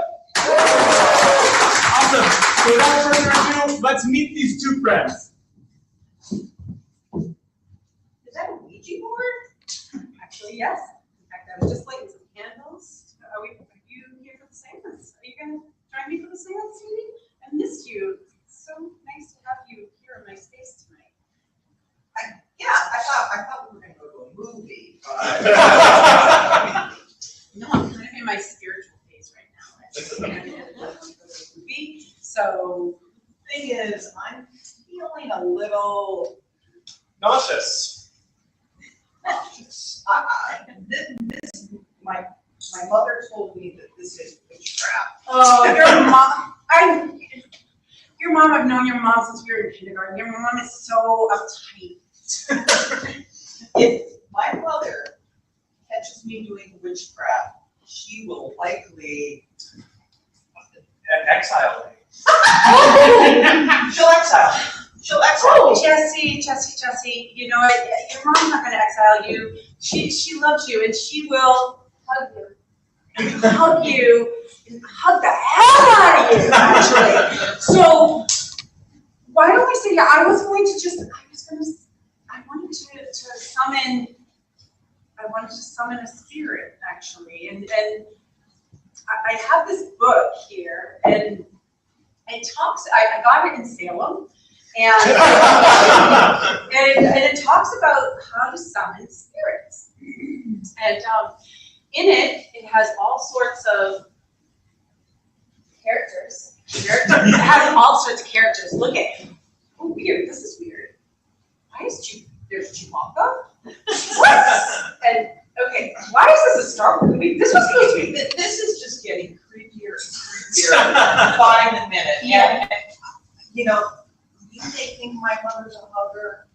Awesome. So without further ado, let's meet these 2 friends. Is that a Ouija board? Actually, yes. In fact, I was just lighting some candles. Are you here for the seance? Are you going to join me for the seance meeting? I missed you. It's so nice to have you here in my space tonight. I thought we were going to go to a movie. No, I'm kind of in my spiritual phase right now. Actually. I'm going to go to a movie. So, Thing is, I'm feeling a little. Nauseous. My mother told me that this is witchcraft. oh, your mom, I've known your mom since we were in kindergarten. Your mom is so uptight. If my mother catches me doing witchcraft, she will likely Exile. she'll exile me. She'll exile me. Jesse, you know what? Your mom's not gonna exile you. She loves you and she will hug you and hug the hell out of you, actually. So why don't we say, I wanted to summon a spirit, actually, and I have this book here, and it talks, I got it in Salem, and it talks about how to summon spirits. And in it, it has all sorts of characters. It has all sorts of characters. Look at it. Oh, weird. This is weird. Why is there's Chewbacca? And okay, why is this a Star Wars movie? This was supposed to be. This is just getting creepier and creepier by the minute. Yeah. And, you may think my mother's a hugger.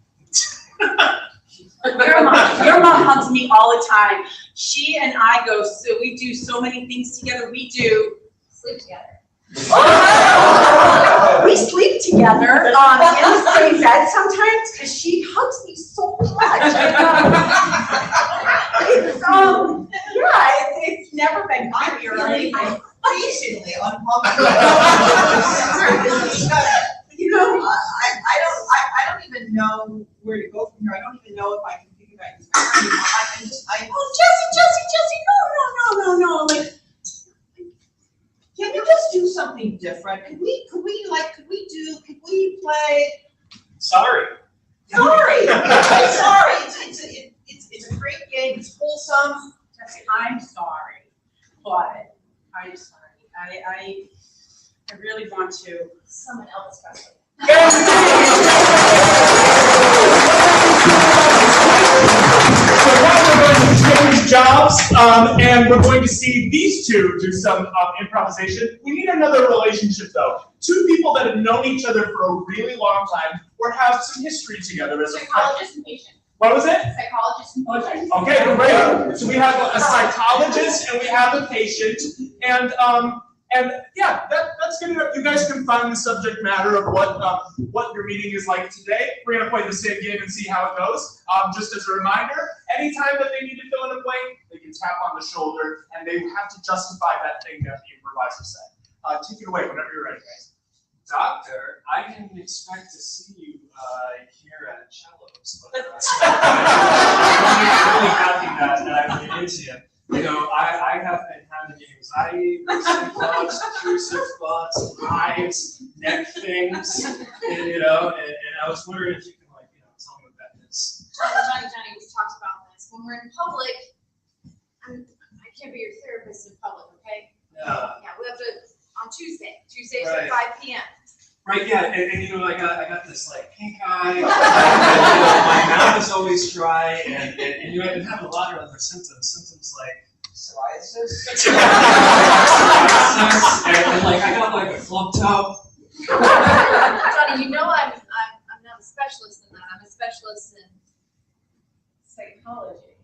Your mom hugs me all the time. She and I we do so many things together. We do Sleep together. we sleep together in the same bed sometimes because she hugs me so much. different. Could we play? Sorry. Sorry, I'm sorry. It's a great game. It's wholesome. I'm sorry, but I'm sorry. I really want to. Someone else especially. So now we're going to change jobs, and we're going to see these two do some improvisation. We need another relationship, though. Two people that have known each other for a really long time, or have some history together as a couple. Psychologist and patient. What was it? Psychologist and patient. Okay, great. So we have a psychologist and we have a patient, and yeah, that's good enough. You guys can find the subject matter of what your meeting is like today. We're gonna play the same game and see how it goes. Just as a reminder, anytime that they need to fill in a blank, they can tap on the shoulder and they have to justify that thing that the improviser said. Take it away whenever you're ready, guys. Doctor, I didn't expect to see you here at Cello's, but I'm really happy that I ran into you. You know, I have been having anxiety, racing thoughts, intrusive thoughts, hives, neck things, and I was wondering if you can, tell me what that is. Johnny, we've talked about this. When we're in public, I can't be your therapist in public, okay? Yeah. Yeah, we have to, on Tuesdays Right. at 5 p.m. Right, yeah, and I got this pink eye, and, my mouth is always dry, and I've been having a lot of other symptoms like Psoriasis? and I got a club toe. Johnny, you know I'm not a specialist in that. I'm a specialist in psychology.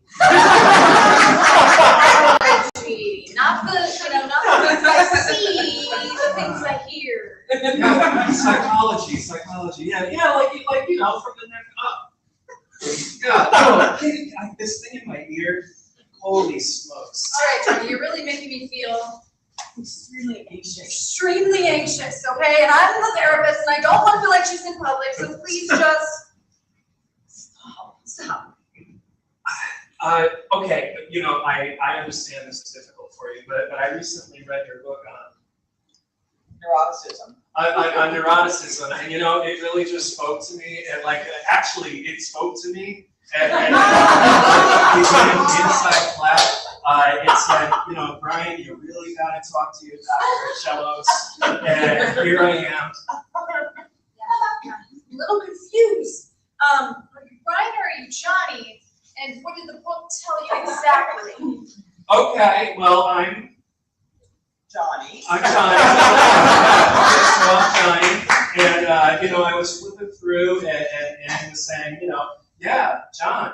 Not the things I see, the things I hear. Yeah, psychology. Yeah, from the neck up. Yeah, this thing in my ear. Holy smokes! All right, Johnny, you're really making me feel Extremely anxious. extremely anxious, okay? And I'm the therapist, and I don't want to feel anxious in public, so please just stop. Okay, I understand this is difficult for you, but I recently read your book on Neuroticism. on neuroticism, and it really just spoke to me, and actually it spoke to me, and inside flat, it said, Brian, you really gotta talk to your doctor at Cello's, and here I am. Yeah, I'm a little confused. Are you Brian or are you Johnny? And what did the book tell you exactly? Okay, well, I'm Johnny. Johnny. So I'm Johnny, and I was flipping through and was saying, yeah, John,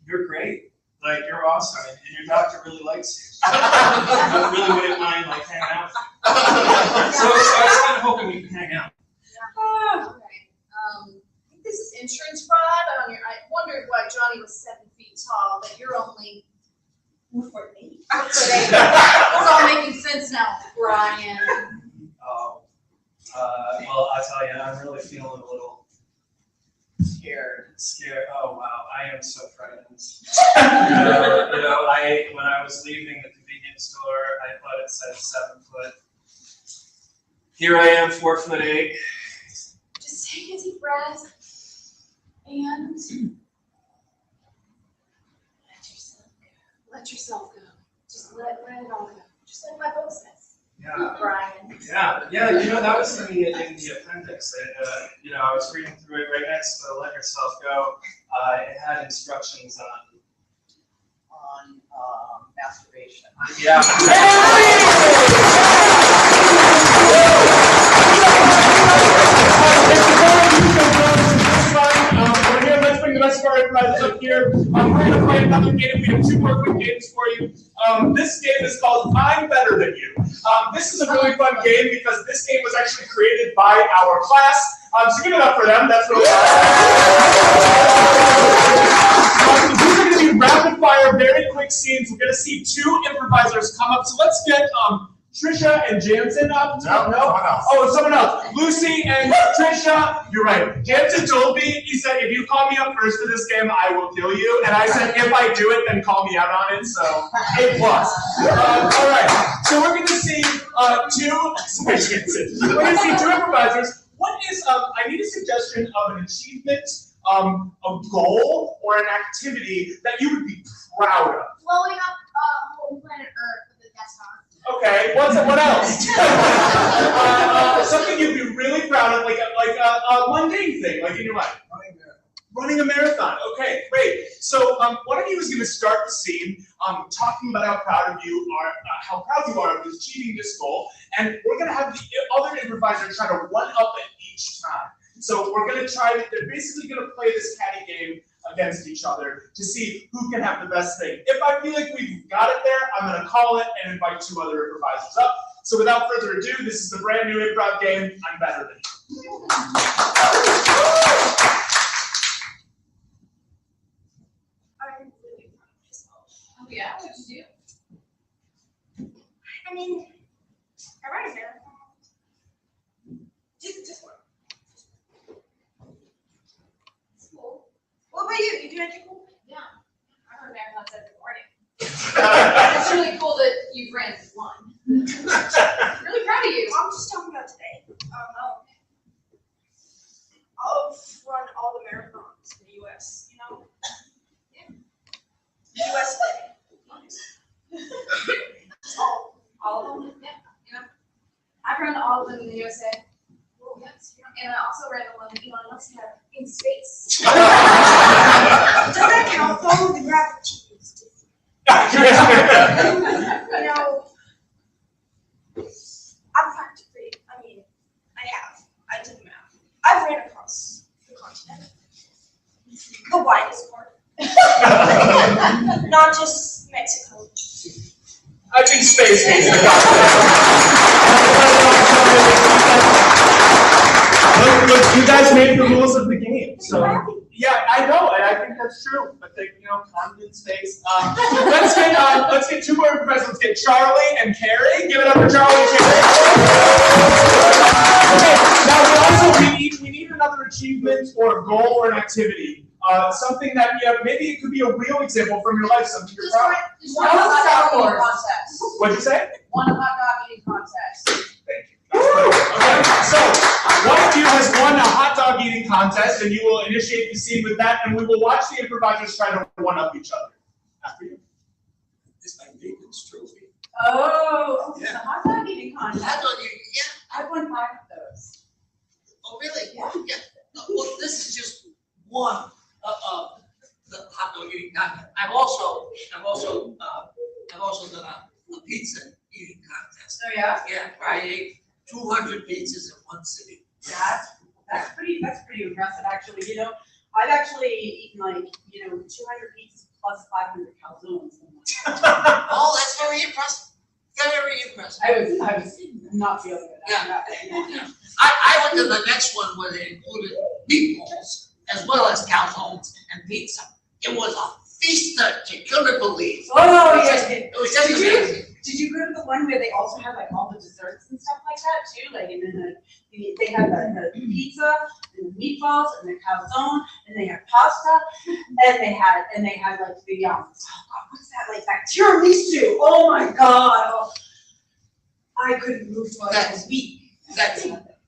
you're great, you're awesome, and your doctor really likes you. I really wouldn't mind hanging out with you. So I was kind of hoping we could hang out. Okay. I think this is insurance fraud on your. I wondered why Johnny was 7 feet tall, but you're only 4'8". 4'8". It's all making sense now, Brian. Oh, well, I tell you, I'm really feeling a little scared. Oh wow, I am so frightened. When I was leaving the convenience store, I thought it said 7 foot. Here I am, 4'8". Just take a deep breath and let yourself go. Just let it all go. Just like my book says. Yeah. Brian. Yeah. That was in the appendix. I was reading through it right next to Let Yourself Go. It had instructions on Masturbation. Yeah. Let's bring the rest of our improvisers up here. We're going to play another game. We have 2 more quick games for you. This game is called I'm Better Than You. This is a really fun game because this game was actually created by our class. So give it up for them. That's really awesome. These are going to be rapid fire, very quick scenes. We're going to see 2 improvisers come up. So let's get Trisha and Jansen up? No, someone else. Oh, it's someone else. Lucy and Trisha. You're right. Jansen told me, he said, if you call me up first for this game, I will kill you. And I said, if I do it, then call me out on it. So, A+. All right. So we're going to see sorry, Jansen. We're going to see two improvisers. What is, I need a suggestion of an achievement, a goal, or an activity that you would be proud of. Blowing up whole planet Earth with a Death Star. Okay, what else? Something you'd be really proud of, like a mundane thing, like in your life. Running a marathon. Okay, great. So one of you is going to start the scene talking about how proud you are of achieving this goal, and we're going to have the other improviser try to one-up it each time. So we're going to they're basically going to play this catty game against each other to see who can have the best thing. If I feel like we've got it there, I'm going to call it and invite two other improvisers up. So without further ado, this is a brand new improv game. I'm better than you. Oh yeah, what'd you do? I mean, I ran a marathon. Just one. It's cool. What about you? You do anything cool? Yeah, I run marathons every morning. It's really cool that you ran one. Really proud of you. I'm just talking about today. I'll run all the marathons in the U.S., you know? Yeah. U.S. All of them? Yeah. I've run all of them in the USA. Cool. Yes. And I also ran the one that Elon Musk had in space. Does that count though? The gravity is different. You know, I've practically, I did the math. I've ran across the continent. The widest part. Not just Mexico. I think space needs to Look, you guys made the rules of the game. So yeah, I know, and I think that's true. But confidence space. Let's get two more improvisers. Let's get Charlie and Carrie. Give it up for Charlie and Carrie. Okay, now we need another achievement or a goal or an activity. Something that maybe it could be a real example from your life, something you're proud of. One hot dog eating contest. What'd you say? One hot dog eating contest. Thank you. Okay, so one of you has won a hot dog eating contest, and you will initiate the scene with that, and we will watch the improvisers try to one-up each other. After you. This my Nathan's trophy. Oh, Yeah. the hot dog eating contest. Hot dog eating, yeah. I've won 5 of those. Oh, really? Yeah. Yeah. Well, this is just one of the hot dog eating contest. I've also done a pizza eating contest. Oh yeah? Yeah, where I ate 200 pizzas in one sitting. That's pretty impressive actually. You know, I've actually eaten 200 pizzas plus 500 calzones. Oh, that's very impressive. Very impressive. I was not feeling it. Yeah. I went to the next one where they included meatballs as well as calzones and pizza. It was a feast that you couldn't believe. Oh yes. It was just amazing. Did you go to the one where they also had all the desserts and stuff like that too? And then they had the pizza and the meatballs and the calzone and they had pasta and they had the what's that that tiramisu? Oh my god! Oh, I couldn't move my That's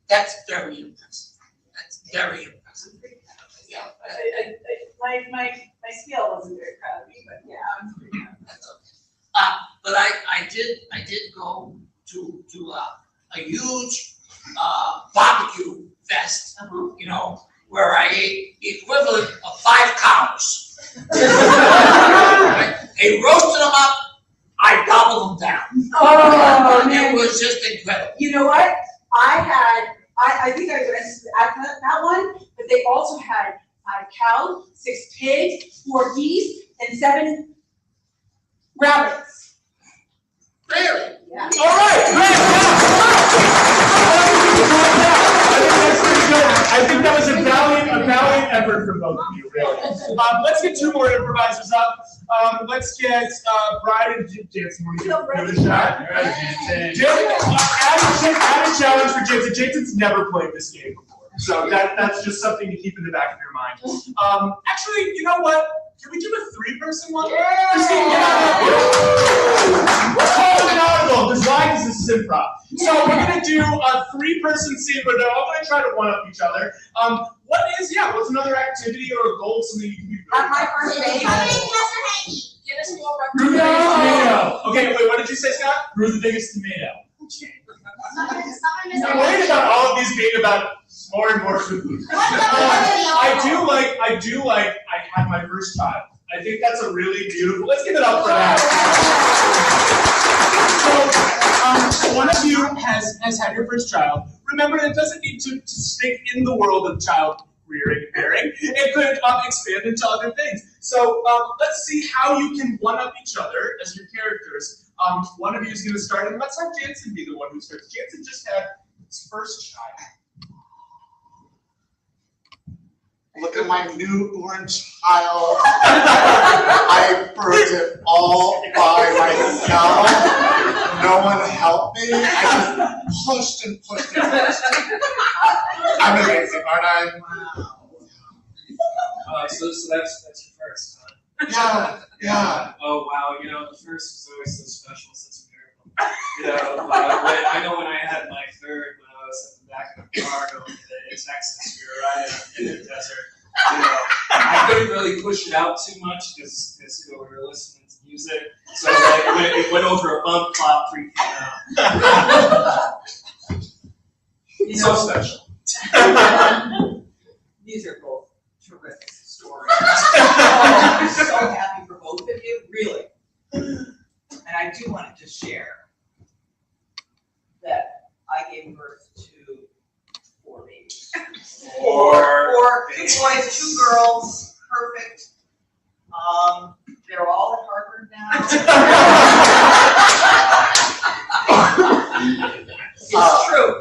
That's very impressive. That's very impressive. Yeah. My scale wasn't very proud of me, but yeah, I'm pretty proud. That's okay. But I did go to a huge barbecue fest, where I ate the equivalent of 5 cows. They roasted them up, I gobbled them down. Oh man, it was just incredible. You know what? I think I went at that one, but they also had 5 cows, 6 pigs, 4 geese, and 7 rabbits. Really? Yeah. All right, great. I think that was a valiant effort from both of you, really. Let's get two more improvisers up. Let's get Brian and Jansen. Want to give it a shot? All right, Jansen. Add a challenge for Jansen. Jansen's never played this game before, so that's just something to keep in the back of your mind. Actually, you know what? Can we do a three-person one? Christine, get out of here. We're calling an audible, because why? Because this is improv. So we're gonna do a three-person scene where they're all gonna try to one-up each other. What's another activity or a goal, something you can be Have my first baby. Guinness World Brew the Record. biggest tomato. Okay, wait, what did you say, Scott? Brew the biggest tomato. I'm worried about all of these being about more and more food. I had my first child. I think that's a really beautiful, let's give it up for that. So, one of you has had your first child. Remember, it doesn't need to stick in the world of child rearing and bearing. It could expand into other things. So let's see how you can one-up each other as your characters. One of you is going to start, and let's have Jansen be the one who starts. Jansen just had his first child. Look at my newborn child. I birthed it all by myself. No one helped me. I just pushed and pushed and pushed. I'm amazing, aren't I? So that's your first, huh? Yeah. Oh wow, the first is always so special, such a miracle. I know when I had my third, when I was at the back of the car going to Texas, we were riding in the desert. I couldn't really push it out too much because we were listening to music. So it went over a bump, plot 3 came out. So special. These are both terrific stories. I'm so happy for both of you, really. And I do want to just share that I gave birth to 4 babies. Four 2 boys, 2 girls, perfect. They're all at Harvard now. It's true.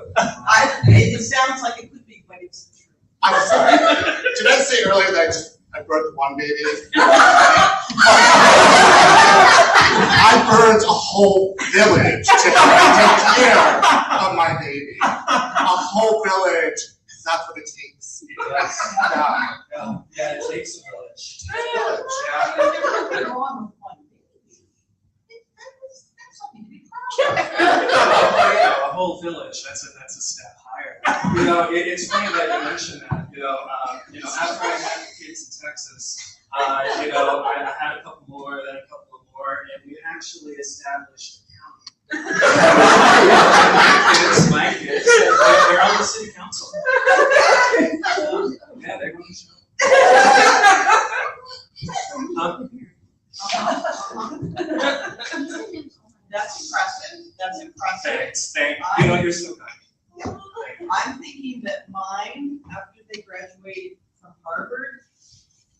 It sounds like it could be, but it's true. I'm sorry. Did I say earlier that I birthed one baby? I birthed a whole village to take care of my baby. A whole village. That's what it takes. Yeah, it takes a village. They're on with one baby. That's something to be proud of. A whole village. That's a step higher. It's funny that you mentioned that. After I had the kids in Texas, I had a couple more, then a couple more, and we actually established a county. My kids, they're on the city council. Yeah, they run the show. That's impressive. Thanks. You're so kind. I'm thinking that mine, after they graduate from Harvard,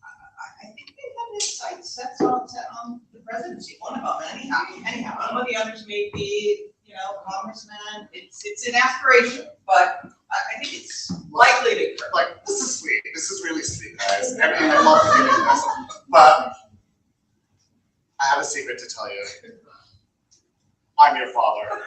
I think they have their sights set on the presidency, one of them, anyhow, some of the others may be, congressmen, it's an aspiration, but I think it's likely to occur. Like, this is sweet. This is really sweet, guys. I love doing this. But I have a secret to tell you. I'm your father.